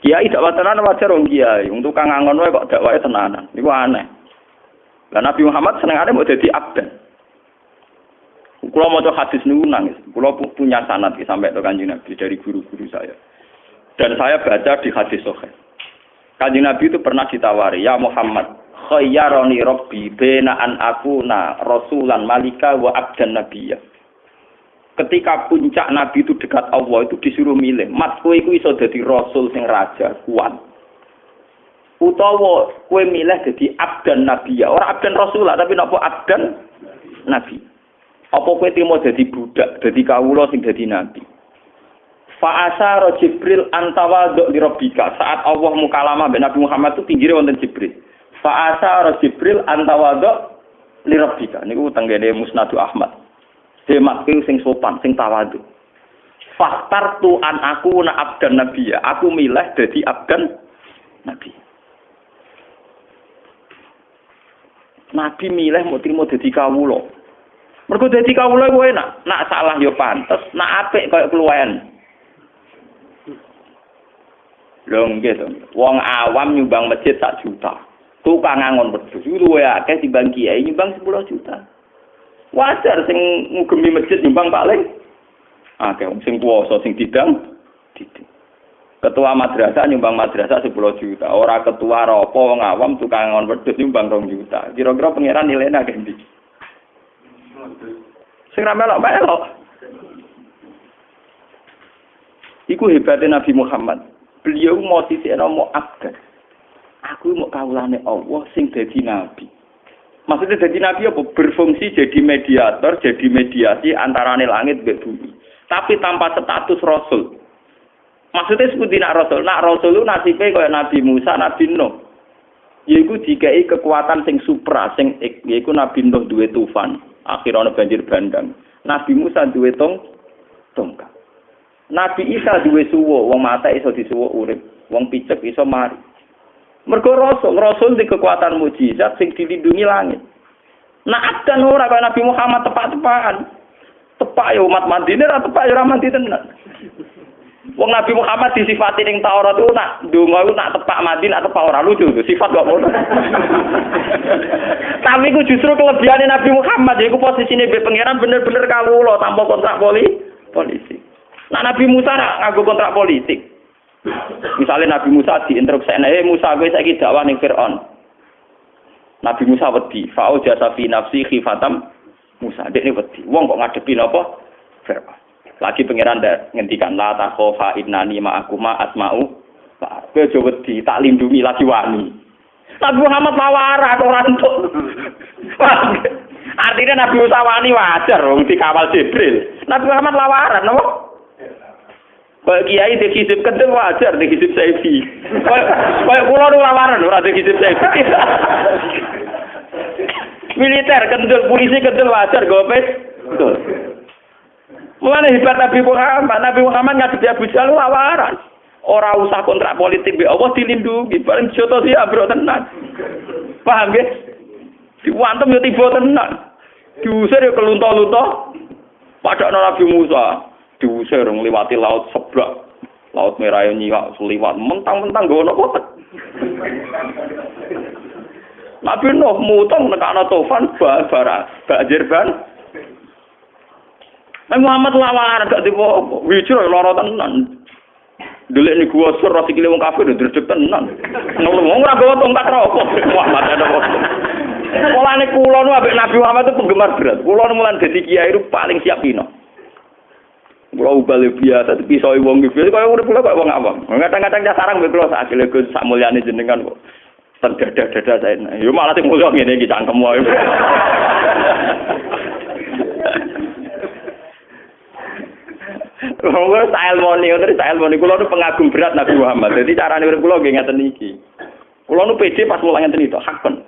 Kiai dakwah tenanan wajar wong kiai, wong tukang ngangon wae kok dakwahe tenanan. Niku aneh. Lah Nabi Muhammad senengane mau dadi abdan. Kula maca hadis niku nangis. Kula punya sanad sampai ke Kanjeng Nabi dari guru-guru saya. Dan saya baca di hadis sahih. Kanjeng Nabi itu pernah ditawari, "Ya Muhammad, khayyarani Rabbi baina an akuna rasulan malika wa abdan nabiyya." Ketika puncak Nabi itu dekat Allah itu disuruh milih, "Mat kowe iku iso dadi rasul sing raja kuat. Utawa kowe milih dadi abdan nabiyya, ora abdan rasulah tapi napa abdan nabi. Apa kowe trimo dadi budak, dadi kawula sing dadi nabi?" Fa asara Jibril antawadhu li rabbika. Saat Allah mukalamah mbek Nabi Muhammad itu pinggire wonten Jibril. Fa asara Jibril antawadhu li rabbika. Niku tenggene Musnad Ahmad. Demak sing sopan, sing tawadhu. Faktartu an aku na abdan nabiyya. Aku milih dadi abdan nabi. Nabi milih mau trimo dadi kawula. Mergo dadi kawula kuwi enak, nak salah ya pantes, nak apik kaya keluwen. Lho nggih to. Wong awam nyumbang masjid 1 juta. Tukang ngangon wedhus luwih akeh timbang kiai nyumbang 10 juta. Wajar sing ngugemi masjid nyumbang paling akeh sing kuwasa sing didang. Ketua madrasah nyumbang madrasah 10 juta. Ora ketua apa wong awam tukang ngangon wedhus nyumbang 2 juta. Kira-kira pangeran nilainya akeh ndi? Sing ra melok-melok. Iku hebatnya Nabi Muhammad. Beliau mau sisikno mau abdan. Aku mau kawulane Allah sing dadi nabi. Maksudnya dadi nabi apa? Berfungsi jadi mediator, jadi mediasi antarane langit mbek bumi. Tapi tanpa status rasul. Maksudnya seperti nak rasul. Nak rasul itu nasibe kaya Nabi Musa, Nabi Nuh. Yaiku dikai kekuatan sing supra, sing yaiku Nabi Nuh duwe tufan, akhirnya banjir bandang. Nabi Musa duwe tongkat. Nabi Isa duwe suwo, wong mata iso disuwo urip, wong picek iso mari. Mergo rasul di kekuatan mukjizat sing dilindungi langit. Nah adan ora kaya Nabi Muhammad tepak-tepakan. Tepak ya umat Madinah, ora tepak ya ora mandi tenan. Wong Nabi Muhammad disifati ning Taurat itu nak ndonga iku nak tepak mati nak tepak ora lucu sifat kok ngono. Tapi ku justru kelebihane Nabi Muhammad yaiku posisine be pangeran bener-bener kawula tanpa kontrak politik. Nah Nabi Musa nganggo kontrak politik. Misalnya Nabi Musa diinstruksi, Musa kowe saiki dakwah ning Firaun. Nabi Musa wedi, fa'u jasa fi nafsi khifatam Musa. Dekne wedi. Wong kok ngadepi napa? Firaun. Lagi pangeran ngendikan la takhofa innani ma'akuma asma'u. Kowe aja wedi, tak lindungi lagi wani. Nabi Muhammad lawaran ora entuk. Artinya Nabi Musa wani wajar wong dikawal Jibril. Nabi Muhammad lawaran napa? Kayak kiai dikisip kendel wajar dikisip Saifi. Kayak kula nu lawaran ora dikisip Saifi. Militer kendel, polisi kendel wajar gopes. Betul. Mulane hebat Nabi Muhammad ngadepi Abu Jahal lawaran. Ora usah kontrak politik be Allah dilindungi, paling joto sih abro tenan. Paham nggih? Diwantem yo tiba tenan. Diusir yo kelunto-lunto. Padahal Nabi Musa diusir ngliwati laut seblak. Laut Merah yo nyiwak liwat mentang-mentang nggo ono kotek. Nabi Nuh mutong nekana tofan banjir ban. Muhammad lawaran gak dipo wijro lara tenan. Delik ni gua sur sikile wong kafir ndredeg tenan. Ngomong ora gawa tongkat rokok Muhammad ada kok. Mulane kula nu ambek Nabi Muhammad itu penggemar berat. Kula nu mulan dadi kiai itu paling siap pino. Kula ubale biasa tapi iso wong iki kaya urip kula kaya wong awam. Kadang-kadang sarang mbek kula sak gile Gus sak mulyane jenengan kok. Dadah saya. Yo malah sing mulya ngene iki cangkem wae. Wong style moni kula nu pengagum berat Nabi Muhammad. Dadi carane urip kula nggih ngaten iki. Kula nu pede pas mulang ngenten iki hakon.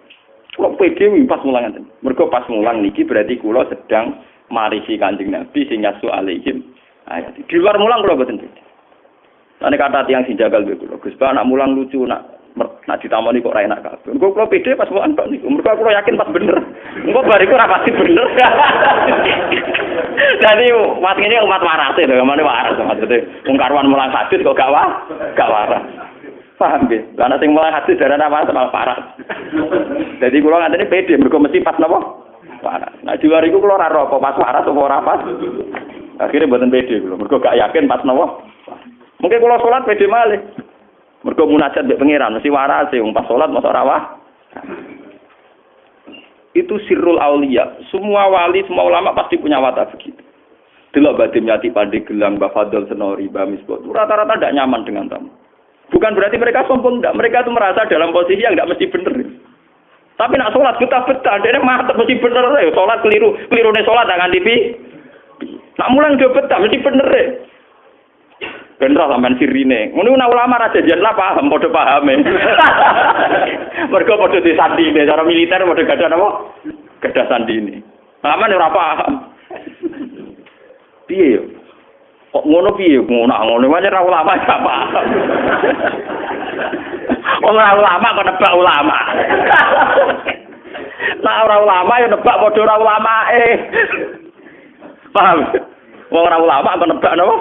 Kula pede pas mulang ngenten. Mergo pas mulang niki berarti kula sedang marisi Kanjeng Nabi sing nyasu alaihim ayat. Di luar mulang kula boten pede. Ane kata tiyang sing jagal kula, Gus Ba nak mulang lucu nak ditamoni kok ra enak kabeh. Engko kula pede pas mulang tok niku. Mergo kula yakin pas bener. Engko bariku ora pasti bener. Jadi umat ini umat waras itu, kemana waras maksudnya. Wong karuan mulang hadis kok gak waras. Paham nggih? Karena sing mulang hadis darane waras malah parah. Jadi kula nganteni pede mergo mesti pas napa? Waras. Nah di luar iku kula ora rokok pas waras apa ora pas. Akhire mboten pede kula. Mergo gak yakin pas napa? Mungkin kula salat pede malih. Mergo munajat mbek pangeran mesti waras wong pas salat mosok ora waras. Itu sirrul aulia. Semua wali, semua ulama pasti punya watak begitu. Delok Badim Yati Pandai Gelang, Mbah Fadl Senori, Mbah Misbah. Rata-rata tidak nyaman dengan tamu. Bukan berarti mereka sombong, tidak. Mereka itu merasa dalam posisi yang tidak mesti benar. Tapi nak sholat betah-betah, dia mantap mesti benar. Sholat keliru nih sholat dengan TV. Nak mulang dia betah mesti benar. Bener sampean sirine. Ngono ulama ra janjian lah paham, padha pahame. Mergo padha disandine cara militer padha gadah napa? Gadah sandine. Aman ora paham. Piye yo? Kok ngono piye? Ngono wae ra ulama gak paham. Ora ulama kok nebak ulama. Nah ora ulama yo nebak padha ora ulamae. Paham? Wong ora ulama kok nebak napa?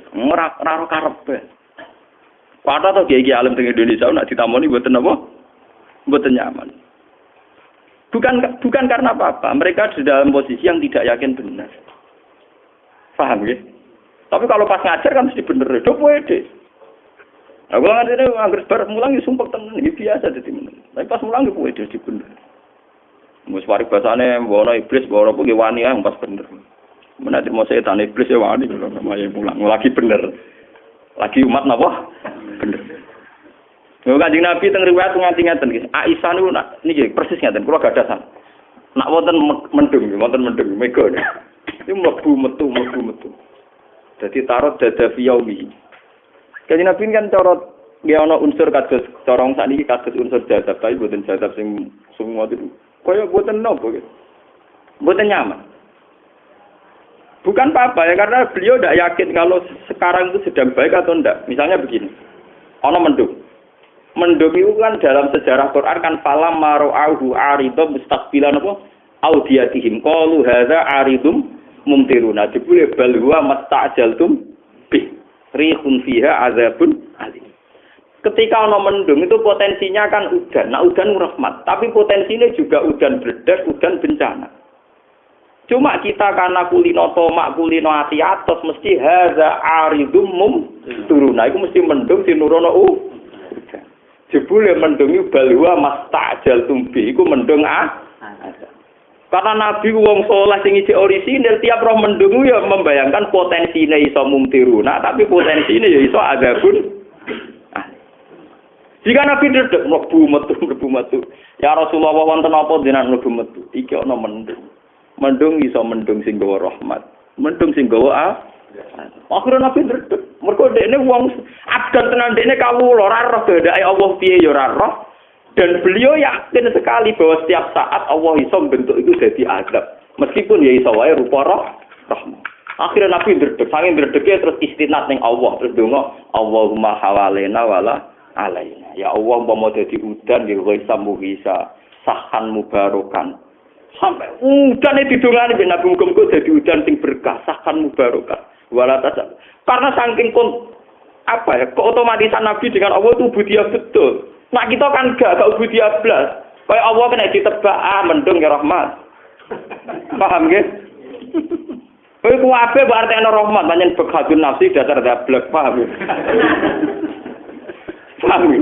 Ora karepe. Padahal to kiai alim teng Indonesia nak ditamoni mboten apa? Mboten nyaman. Bukan karena apa-apa, mereka di dalam posisi yang tidak yakin benar. Paham ya? Tapi kalau pas ngajar kan mesti bener, do pede. Aku ngene anggere bar mulang ya sumpek tenan iki biasa dadi men. Tapi pas mulang ya pede di bener. Wis warik basane wono iblis ora apa wani ae pas bener. Menati mau setan iblis ya wani kalau namanya pulang lagi bener, lagi umat napa bener. Kalau Kanjeng Nabi teng riwayat nganti-ngaten guys, Aisyah niku niki persis ngaten, kula gadasan. Nak wonten mendung mega. Iki mlebu metu. Dadi tarot dada fi yaumi. Kanjeng Nabi kan cara nggih ana unsur kados corong sakniki kados unsur jadab, tapi boten jadab sing semua itu. Kaya boten nopo gitu. Boten nyaman. Bukan apa-apa ya, karena beliau tidak yakin kalau sekarang itu sedang baik atau tidak. Misalnya begini, ono mendung. Mendung itu kan dalam sejarah Quran kan falam maro'ahu aridum mustaqbilan apa? Audiyatihim qalu hadza aridum mumtiruna. Jebule bal huwa masta'jaltum tumbih. Rihun fiha azabun alim. Ketika ana mendung itu potensinya kan udan. Nah udan rahmat, tapi potensinya juga udan bledak, udan bencana. Cuma kita karena kulino tomak, kulino ati atos mesti haza aridum turun. Nah itu mesti mendung sinurono udan. Jebule mendungi balwa mastajal tumbi iku mendung Karena Nabi wong saleh sing isih orisinil tiap roh mendung ya membayangkan potensine iso mumtiruna tapi potensine ya iso azabun. Jika Nabi dedek mlebu metu. Ya Rasulullah wonten apa jenengan mlebu metu? Iki ana mendung. Mendung iso mendung sing gawa rahmat. Mendung sing gawa akhirnya Nabi dedek. Mergo dekne wong abdan tenan dekne kawula ora roh kehendake Allah piye ya ora roh. Dan beliau yakin sekali bahwa setiap saat Allah iso bentuk itu jadi azab. Meskipun ya iso wae rupa rahmat. Akhirnya Nabi ndredeg, saking ndredege terus istinad ning Allah, terus donga, Allahumma hawalena wala alaina. Ya Allah umpama dadi udan ya ghaisam mughisa, sahan mubarokan. Sampai udane didongani ben Nabi muga-muga dadi udan sing berkah, sahan mubarokan. Wala tasab. Karena saking keotomatisan Nabi dengan Allah itu budiah betul. Nah kita kan gak budiah blas. Kayak Allah kena ditebak mendung ya rahmat. Paham nggih? Kowe kuwabe berarti ana rahmat, pancen bekadun nafsi dasar dablek, paham ya? Paham ya?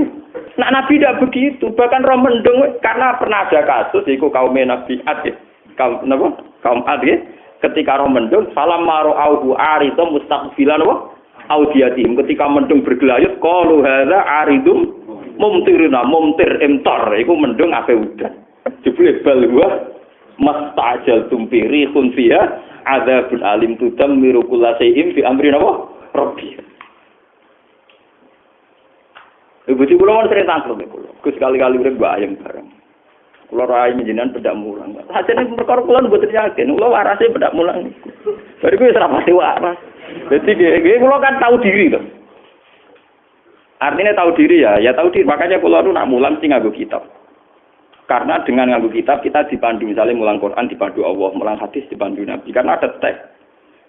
Nah Nabi tidak begitu, bahkan roh mendung karena pernah ada kasus iku kaum Nabi Ad ya. Kaum Ad ya. Ketika roh mendung salam maru auhu aridum mustaqbilan wa audiyatim. Ketika mendung bergelayut qalu hadza aridum mumtiruna mumtir imtar iku mendung ape udan. Jebule balwa mastajal tumpiri khun fiha adzabun alim tudammiru kullasaim fi amri napa rabbi. Ibu kula wonten sering tangkrut kula. Gus kali-kali urip mbak ayam bareng. Kula rai njenengan pedak mulang. Sajane perkara kula mboten yakin, kula warase pedak mulang. Bariku wis ora pati waras. Dadi nggih kula kan tahu diri to. Artinya tahu diri ya tahu diri. Makanya kula nu nak mulang sing nganggo kitab. Karena dengan nganggo kitab kita dipandu misalnya mulang Quran dipandu Allah, mulang hadis dipandu Nabi. Karena ada teks.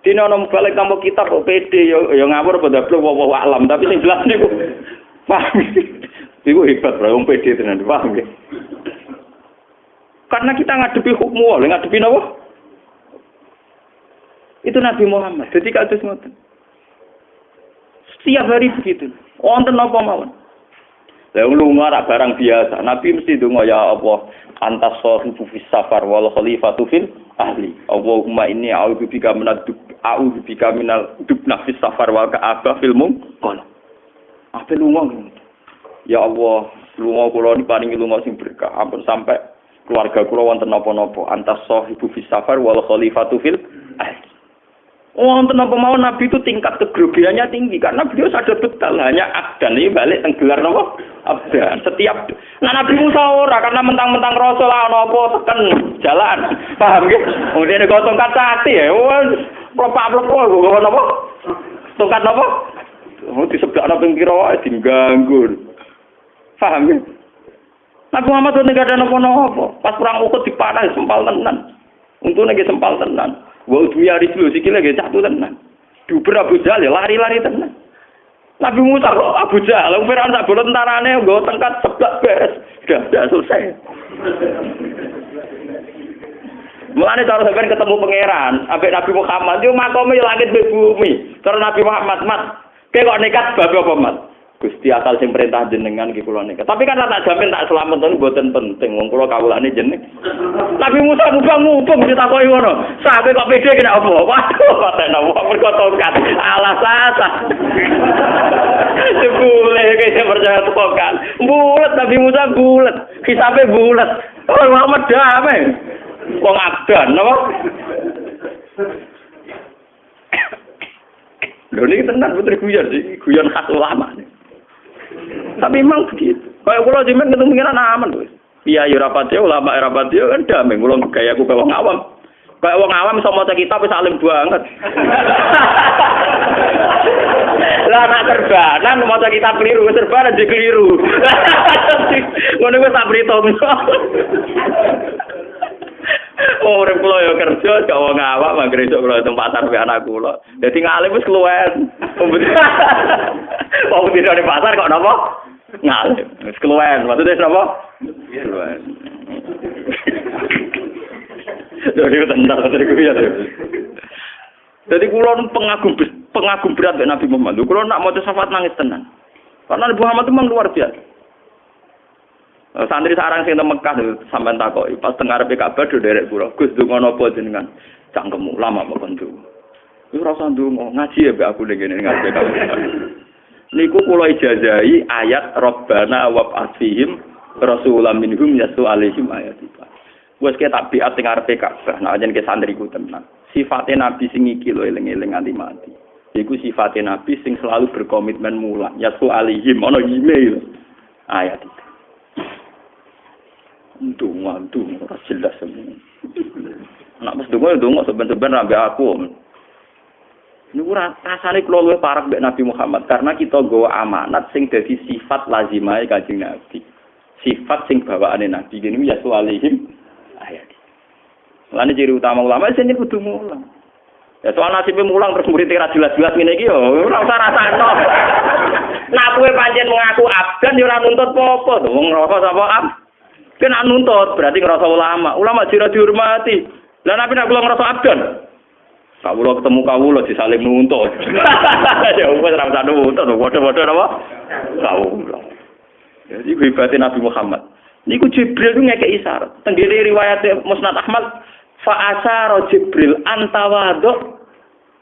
Dina ana balik kamu kitab kok pede ya ngawur pada blok wallahu alam tapi sing jelas niku. Paham. Iku hebat bro, wong pede tenan, paham nggih. Karena kita ngadepi hukum Allah, ngadepi napa? Itu Nabi Muhammad. Jadi kados ngoten. Setiap hari begitu. Wonten napa mawon. Lah lunga ra barang biasa. Nabi mesti donga ya Allah, antas sahibu fis safar wal khalifatu fil ahli. Allahumma inni a'udzubika minal dubna fis safar wal ka'aba fil munqal. Apa lunga? Ya Allah, lunga kula ni paringi lunga sing berkah. Ampun sampai keluarga kula wonten napa-napa. Antas sahibu fis safar wal khalifatu fil ahli. Wonten napa mawon Nabi itu tingkat kegrogiannya tinggi karena beliau sadar betul hanya abdan ini balik tenggelar napa abdan setiap Nabi Musa ora karena mentang-mentang rasul ana apa tekan jalan paham nggih kemudian nek tongkat sakti ya plepak-plepok kok napa tongkat napa disebutna ping pira wae diganggu paham nggih Nabi Muhammad itu negara napa-napa pas perang Uhud dipanah sempal tenan untune nggih sempal tenan. Wah, dunia hari dulu sikile nggih satu tenan. Duber Abu Jahal lari-lari tenan. Nabi Musa Abu Jahal, Firaun sak bola tentarane nggo tengkat seblak beres. Sudah selesai. Mulane cara sampeyan ketemu pangeran, ambek Nabi Muhammad yo makome langit mbek bumi. Cara Nabi Muhammad, "Mat, kowe kok nekat bab apa, Mat?" Gusti asal sing perintah jenengan iki kula nekat. Tapi kan tak jamin tak selamat niku mboten penting. Wong kula kawulane jeneng. Nabi Musa mubang-mubang ditakoki ngono. Sampe kok pede kena apa? Waduh, patena wong mergo tongkat. Alas asah. Boleh kayak percaya tongkat. Bulet Nabi Musa bulet. Hisabe bulet. Oh, Muhammad damai. Wong abdan napa? Lho niki tenan putri guyon khas ulama. Tapi memang begitu. Kayak kula jenengan ketemu pengiran aman wis. Iya ya rapat ya ulama rapat ya kan damai kula gayaku kaya wong awam. Kayak wong awam iso maca kitab wis alim banget. Lah nak terbanan maca kitab keliru, terbanan jadi keliru. Ngono wis tak perhitung. Oh, urip kula ya kerja gak wong awak mangger esuk kula teng pasar mbek anak kula. Dadi ngalim wis keluwen. Wong di pasar kok napa? Ngalim. Wis keluwen. Maksudnya napa? Keluwen. Jadi tenang tadi ku ya. Jadi kula pengagum berat mbek Nabi Muhammad. Kula nak maca syafaat nangis tenan. Karena Nabi Muhammad itu memang luar biasa. Santri sarang sing teng Mekah sampean takoki, pas teng ngarepe Ka'bah do derek kula. Gus donga napa jenengan? Cangkemmu lama kok ndonga. Iku ora usah ndonga, ngaji ya mbek aku ning ngene ngarepe Ka'bah. Niku kula ijazahi ayat Rabbana wab'ats fihim rasulan minhum yatlu alaihim ayatika. Wes ke tabiat sing ngarepe Ka'bah, nek jenenge santriku tenan. Sifate nabi sing iki lho eling-eling nganti mati. Iku sifate nabi sing selalu berkomitmen mulang. Yatlu alaihim ana email ayat itu. Mantu ora jelas semua. Nak mesti donga sebenarnya nabi aku. Niku rasane kula luwih parah mbek Nabi Muhammad karena kita nggawa amanat sing dadi sifat lazimahe Kanjeng Nabi. Sifat sing bawaane Nabi niku ya soalihim ayat. Lan ciri utama ulama sing kudu mulang. Ya soal nasibe mulang terus murid ora jelas-jelas ngene iki ya ora usah rasakno. Nek kowe pancen mengaku abdan ya ora nuntut apa-apa to. Wong ngrasa sapa kena nuntut berarti ngerasa ulama. Ulama jira dihormati. Lah nabi nak kula ngerasa abdan. Kawula ketemu kawula disaling nuntut. Ya wis ora usah nuntut, padha-padha napa? Kawula. Jadi hebate Nabi Muhammad. Niku Jibril ku ngekeki isyarat. Tenggene riwayat Musnad Ahmad fa asara Jibril antawadhu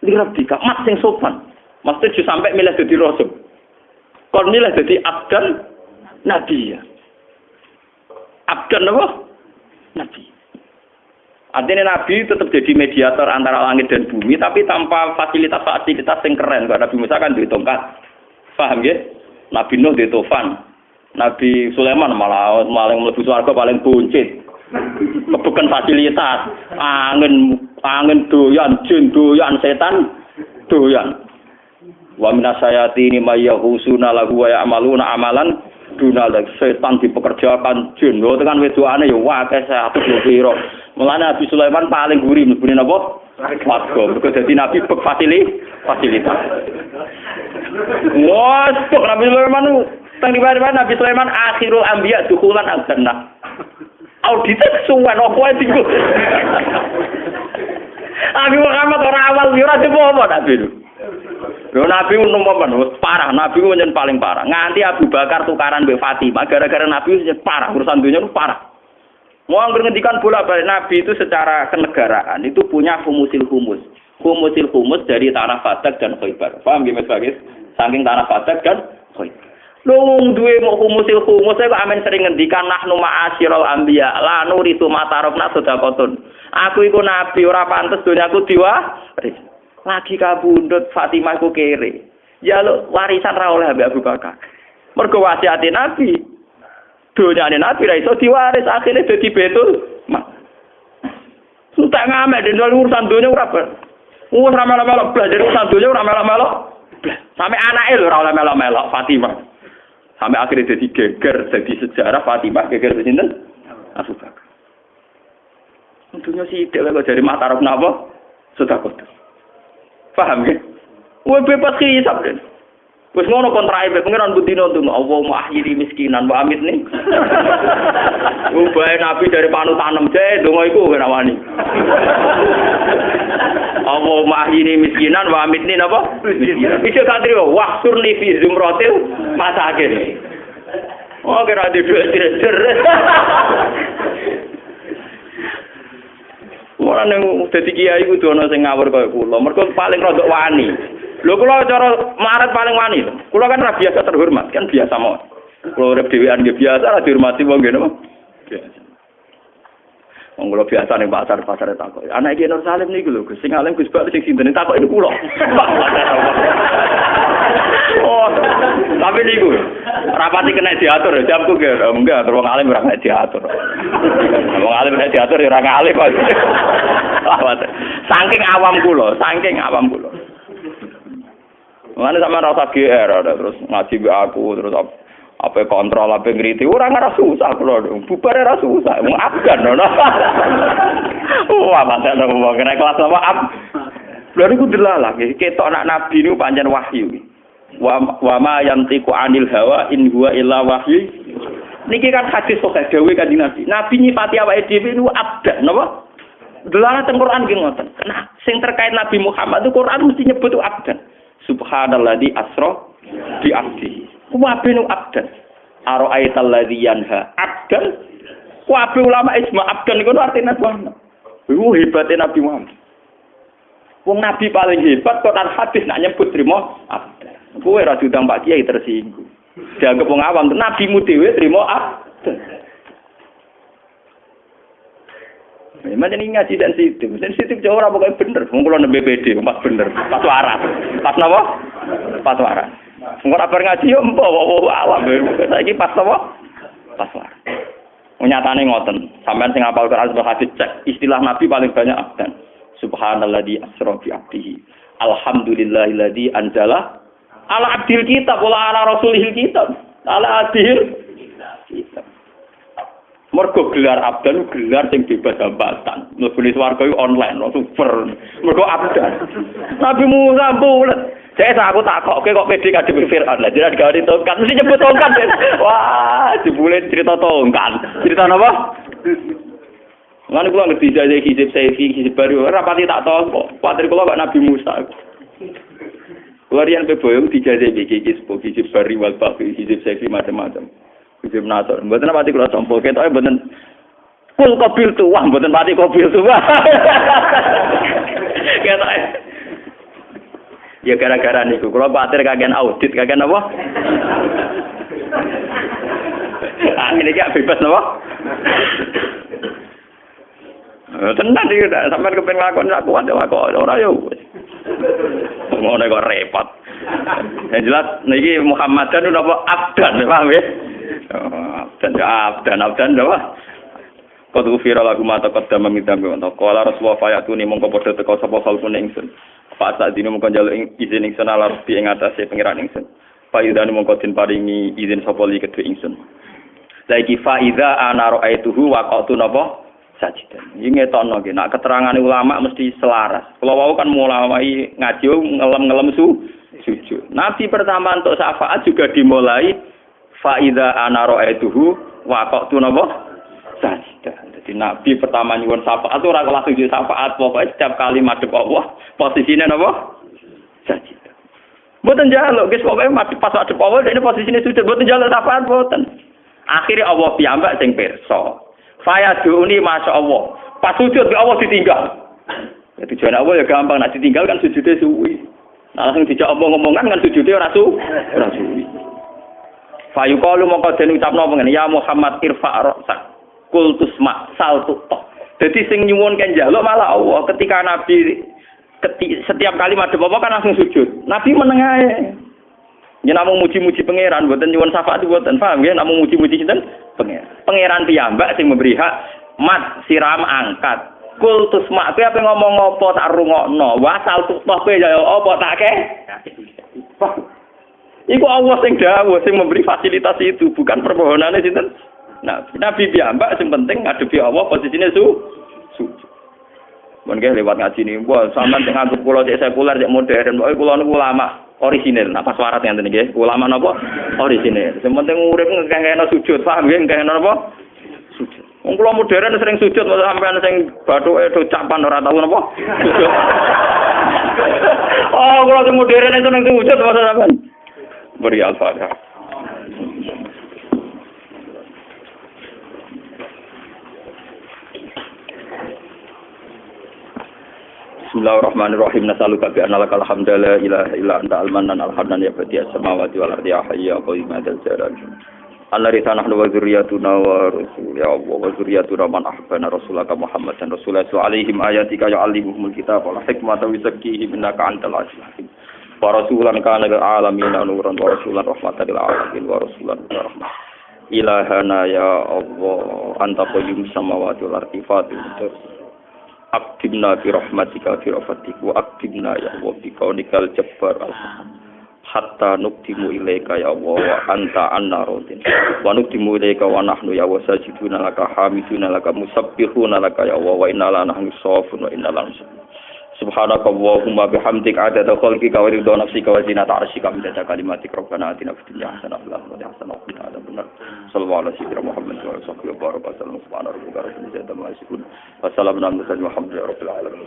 li rabbika. Mas sing sopan. Mesti sampai milih dadi rasul. Kon milih dadi abdan nabi ya. Abdan apa? Nabi. Artinya Nabi tetap jadi mediator antara langit dan bumi, tapi tanpa fasilitas yang keren. Kalau Nabi Musa kan di tongkat. Paham ya? Nabi Nuh di tofan. Nabi Sulaiman malah mlebu swarga paling buncit. Kebukan fasilitas. Angin doyan, jin doyan, setan doyan. Wa minasayati ini mayyahusuna lahu wa ya'maluna amalan dunal setan dipekerjakan jin lho tekan wedokane ya akeh 100 piro. Mulane Nabi Sulaiman paling gurih mlebune napa? Warga. Mergo dadi nabi fasilitas. Wah, kok Nabi Sulaiman teng dibare Nabi Sulaiman akhirul anbiya dukhulan al-jannah. Audit suwan opo ae tinggu. Nabi Muhammad ora awal ora apa Nabi. Lho Nabi umum parah, Nabi ku paling parah. Nganti Abu Bakar tukaran mbek Fatimah gara-gara Nabi wis parah, urusan dunia itu parah. Mau ngendikan bolak-balik Nabi itu secara kenegaraan itu punya humusil humus. Humusil humus dari tanah Fadak dan Khaybar. Paham nggih Mas Bagis? Saking tanah Fadak dan Khaybar. Lho duwe mau humusil humus kok amen sering ngendikan nahnu ma'asyiral anbiya la nuritu matarabna sedaqatun. Aku iku nabi ora pantes donyaku diwaris. Lagi kabundut Fatimah ku kere. Ya lo warisan ra oleh Abu Bakar. Mergo wasiate Nabi. Donyane Nabi ra iso diwaris akhirnya dadi betul. Entak ngamek den urusan donya ora ber. Ora melok-melok belajar urusan donya ora melok-melok. Sampai anake lho ora oleh melok-melok Fatimah. Sampai akhirnya dadi geger, dadi sejarah Fatimah geger sinten? Abu Bakar. Untuknya sithik kok dari Matarab napa? Sudah kok. Paham ya? Wah bebas hisab deh. Wes ngono kontrak pengiran budino tuh Allah akhiri miskinan wa amit nih. Ubahe Nabi dari panutan je donga iku ora wani. Allah akhiri miskinan wa amit nih napa? Iso kadri wah surni fi zumratil masakin. Oh kira di der. Ora nang dadi kiai kudu ana sing ngawur kaya kula. Mergo paling rodok wani. Lho kula cara maret paling wani. Kula kan ra biasa terhormat, kan biasa mawon. Kula urip dhewean nggih biasa ra dihormati wong ngene apa? Biasa. Wong kula biasa ning pasar-pasar takok. Anak iki Nur Salim niku lho, Gus sing alim Gus Bak sing sinten takok niku kula. Oh, tapi niku rapati kena diatur jamku ge enggak terus wong alim ora kena diatur. Wong alim kena diatur ya ora ngalim kok. Saking awam kula. Mane sampean ora usah GR terus ngaji mbek aku terus apa kontrol apa ngriti ora susah kula. Bubare ora susah, wong abdan ngono. Wah, masa nopo kena kelas apa ab. Lha niku delalah ketok anak nabi niku pancen wahyu. Wa ma yantiqu anil hawa in huwa illa wahyu. Niki kan hadis kok dawuh Kanjeng Nabi. Nabi nyipati awake dhewe niku abdan napa? Delalah teng Quran nggih ngoten. Nah, sing terkait Nabi Muhammad itu Quran mesti nyebut abdan. Subhanalladzi asra bi abdi. Kuwabe nu abdan. Ara'aital ladzi yanha abdan. Kuwabe ulama ijma abdan iku artine apa? Iku hebatnya Nabi Muhammad. Wong Nabi paling hebat kok nang hadis nak nyebut trimo abdan. Kowe ora diundang Pak Kiai tersinggung. Dianggap wong awam, nabimu dhewe trimo abdan. Memang ini ngaji sensitif jauh ora pokoke bener. Wong kula nembe BPD pas bener, pas waras. Pas napa? Pas waras. Wong ora bar ngaji yo mbok awam. Saiki pas napa? Pas waras. Nyatane ngoten, sampean sing hafal Quran atau hadis cek, istilah Nabi paling banyak abdan. Subhanalladzi asra bi abdihi. Alhamdulillahilladzi anzala ala abdil kitab wala ala rasulihil kitab. Ala abdil kitab. Mergo gelar abdan gelar sing bebas hambatan. Mlebune swarga iku online, super. Mergo abdan. Nabi Musa bulet. Saya aku takokke kok pede kadhe Fir'aun. Lah jenengan gawe tongkat mesti nyebut tongkat. Wah, dibulet cerita tongkat. Cerita napa? Lan kula ngerti jaje hizib Saifi, hizib baru ora pati tak tahu kok. Patri kula kok Nabi Musa. Warian beboyong dijaje iki hizib bari wal bafi, hizib Saifi macam-macam. Hizib Nasr. Mboten pati kula sombong ketoke mboten kul qabil tu, wah mboten pati qabil tu. Ketoke ya gara-gara niku kula patir kagian audit kagian apa? Ini gak bebas napa? Tenan iki sampean kepen lakon sak kuat kok ora yo. Ngono kok repot. Yang jelas niki Muhammadan napa abdan paham ya? Abdan napa? Qad ghufira lakum ma taqaddama min dzambi wa qala rasulullah fayatuni mongko padha teka sapa kalkune ingsun. Pak saat ini mongko njaluk izin ingsun ala Rabbi ing atase pangeran ingsun. Faidane mongko den paringi izin sapa li kedue ingsun. Saiki faida ana ra'aituhu waqatu napa sajidan. Iki ngetokno nggih nek keterangane ulama mesti selaras. Kula wau kan mulai ngaji ngelem-ngelem sujud. Nabi pertama untuk syafaat juga dimulai faida ana ra'aituhu waqatu napa sajidan. Jadi Nabi pertama nyuwun syafaat ora langsung jadi syafaat, pokoknya setiap kali madhep Allah posisinya napa? Sajidah. Mboten njaluk, guys, pokoke madhep pas madhep Allah dene posisine sujud, mboten njaluk syafaat mboten. Akhire Allah piyambak sing pirsa. Faya duuni masyaallah. Pas sujud Allah ditinggal. Ya tujuan Allah ya gampang, nek ditinggal kan sujude suwi. Nah, langsung dijak omong-omongan kan sujude ora suwi. Fayuqalu mongko den ucapno ngene, ya Muhammad irfa' ra'sak. Kultus mak sal tutok. Jadi sing nyuwun kan njaluk malah Allah. Ketika Nabi setiap kali madhep apa kan langsung sujud. Nabi meneng ae. Ya namung muji-muji pangeran, mboten nyuwun syafaat mboten paham ya, namung muji-muji sinten? Pangeran. Pangeran piyambak sing memberi hak mat siram angkat. Kultus mak kowe ape ngomong apa tak rungokno. Wasal tutok kowe ya apa tak ke? Iku Allah sing dawuh sing memberi fasilitas itu, bukan permohonane sinten? Nah, Nabi piyambak sing penting ngadepi Allah posisine sujud. Mungkin lewat ngaji ini, wah sampean sing nganggep kula cek sekuler cek modern, pokoke kula niku ulama orisinil. Nah, pas warat ngenten nggih, ulama napa? Orisinil. Sing penting urip ngekekno sujud, paham nggih ngekekno napa? Sujud. Wong kula modern sering sujud, sampean sing bathuke do capan ora tau napa? Sujud. Oh, kula sing modern seneng sujud masa sampean. Beri al-Fatihah. Bismillahirrahmanirrahim. Nasaluka bi anna lakal hamda la ilaha illa anta al-mannan al-hanan ya badi'as samawati wal ardi ya hayyu ya qayyum adzal jalal. Alladzina nahnu wa dzurriyyatuna wa rasul ya Allah wa dzurriyyatuna man ahbana rasulaka Muhammad dan rasulullah alaihim ayatika ya alimuhumul kitab wal hikmata wa zakkihim innaka antal azizul hakim. Wa rasulan kana lil alamin nuran wa rasulan rahmatan lil alamin wa rasulan rahmah. Ilahana ya Allah anta qayyumus samawati wal ardi fatir. Aktimna bi rahmatika fi rafatik wa aktimna ya Allah bi kaunikal jabbar al-hamd. hatta nuktimu ilaika ya Allah wa anta anna radin wa nuktimu ilaika wa nahnu ya wa sajiduna laka hamiduna laka musabbihuna laka ya Allah wa inna la nahnu sawfun wa inna la subhanakallahumma bihamdika adada khalqika wa ridha nafsika wa zinata arsyika midada kalimatik rabbana atina fid dunya hasanah wa fil akhirati hasanah wa qina adzabannar sallallahu alaihi wa sallam Muhammad wa sahbihi wa baraka sallam subhana rabbika rabbil izzati amma yasifun wa salamun alal mursalin walhamdulillahi rabbil alamin.